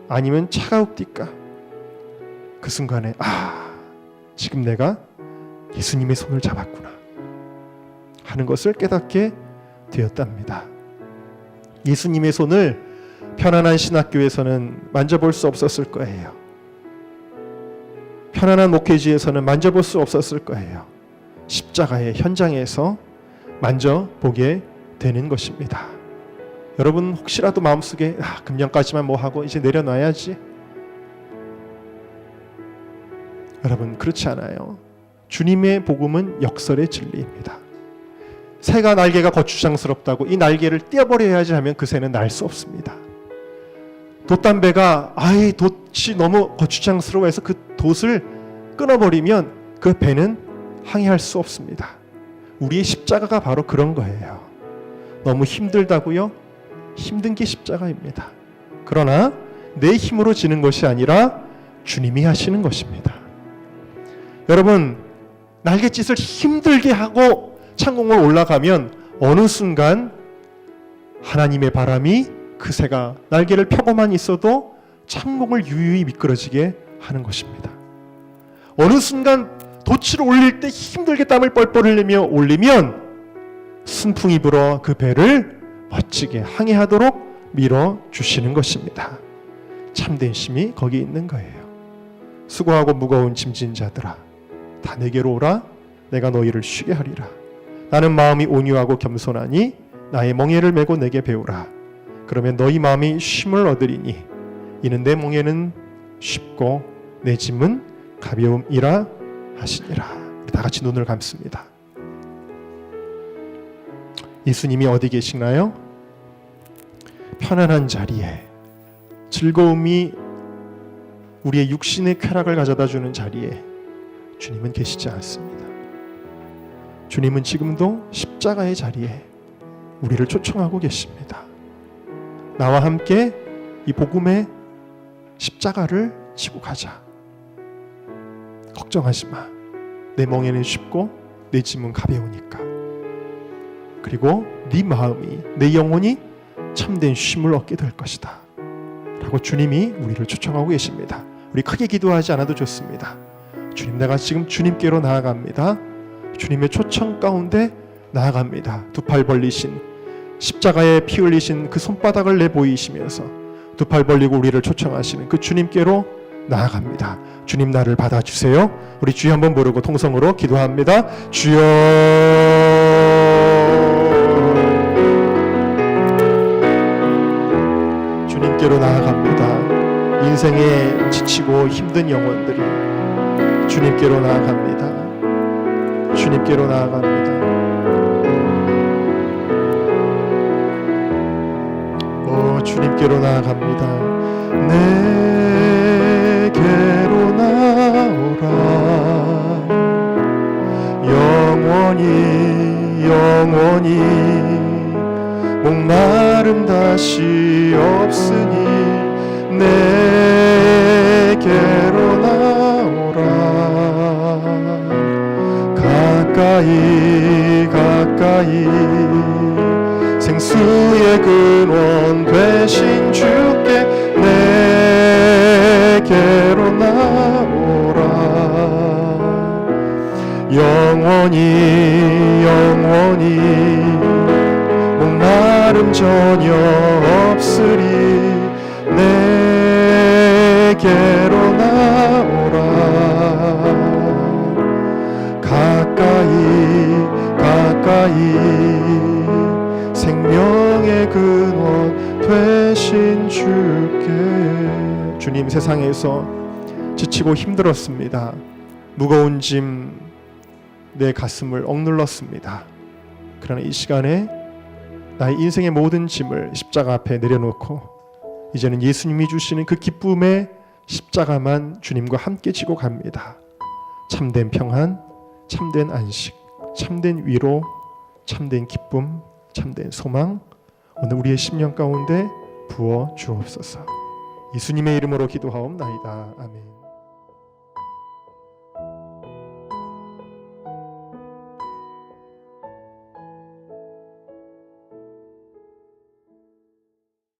아니면 차가웁니까? 그 순간에 지금 내가 예수님의 손을 잡았구나 하는 것을 깨닫게 되었답니다. 예수님의 손을 편안한 신학교에서는 만져볼 수 없었을 거예요. 편안한 목회지에서는 만져볼 수 없었을 거예요. 십자가의 현장에서 만져보게 되는 것입니다. 여러분 혹시라도 마음속에 금년까지만 뭐 하고 이제 내려놔야지. 여러분 그렇지 않아요. 주님의 복음은 역설의 진리입니다. 새가 날개가 거추장스럽다고 이 날개를 떼어버려야지 하면 그 새는 날 수 없습니다. 돛담배가 돛이 너무 거추장스러워해서 그 돛을 끊어버리면 그 배는 항해할 수 없습니다. 우리의 십자가가 바로 그런 거예요. 너무 힘들다고요? 힘든 게 십자가입니다. 그러나 내 힘으로 지는 것이 아니라 주님이 하시는 것입니다. 여러분, 날갯짓을 힘들게 하고 창공을 올라가면 어느 순간 하나님의 바람이 그 새가 날개를 펴고만 있어도 창공을 유유히 미끄러지게 하는 것입니다. 어느 순간 돛을 올릴 때 힘들게 땀을 뻘뻘 흘리며 올리면 순풍이 불어 그 배를 멋지게 항해하도록 밀어주시는 것입니다. 참된 힘이 거기 있는 거예요. 수고하고 무거운 짐진 자들아, 다 내게로 오라. 내가 너희를 쉬게 하리라. 나는 마음이 온유하고 겸손하니 나의 멍에를 메고 내게 배우라. 그러면 너희 마음이 쉼을 얻으리니 이는 내 멍에는 쉽고 내 짐은 가벼움이라 하시니라. 다 같이 눈을 감습니다. 예수님이 어디 계시나요? 편안한 자리에, 즐거움이 우리의 육신의 쾌락을 가져다 주는 자리에 주님은 계시지 않습니다. 주님은 지금도 십자가의 자리에 우리를 초청하고 계십니다. 나와 함께 이 복음의 십자가를 지고 가자. 걱정하지 마. 내 멍에는 쉽고 내 짐은 가벼우니까. 그리고 네 마음이, 내 영혼이 참된 쉼을 얻게 될 것이다 라고 주님이 우리를 초청하고 계십니다. 우리 크게 기도하지 않아도 좋습니다. 주님, 내가 지금 주님께로 나아갑니다. 주님의 초청 가운데 나아갑니다. 두 팔 벌리신, 십자가에 피 흘리신 그 손바닥을 내보이시면서 두 팔 벌리고 우리를 초청하시는 그 주님께로 나아갑니다. 주님, 나를 받아주세요. 우리 주여 한번 부르고 통성으로 기도합니다. 주여, 주님께로 나아갑니다. 인생에 지치고 힘든 영혼들이 주님께로 나아갑니다. 주님께로 나아갑니다. 주님께로 나아갑니다. 내게로 나오라. 영원히 목마름 다시 없으니 내게로 나오라. 가까이 생수의 근원 되신 주께 내게로 나오라. 영원히 목마름 전혀 없으리. 내게로 나오라. 가까이 생명의 근원 되신 주께. 주님, 세상에서 지치고 힘들었습니다. 무거운 짐 내 가슴을 억눌렀습니다. 그러나 이 시간에 나의 인생의 모든 짐을 십자가 앞에 내려놓고 이제는 예수님이 주시는 그 기쁨의 십자가만 주님과 함께 지고 갑니다. 참된 평안, 참된 안식, 참된 위로, 참된 기쁨, 참된 소망, 오늘 우리의 심령 가운데 부어 주옵소서. 예수님의 이름으로 기도하옵나이다. 아멘.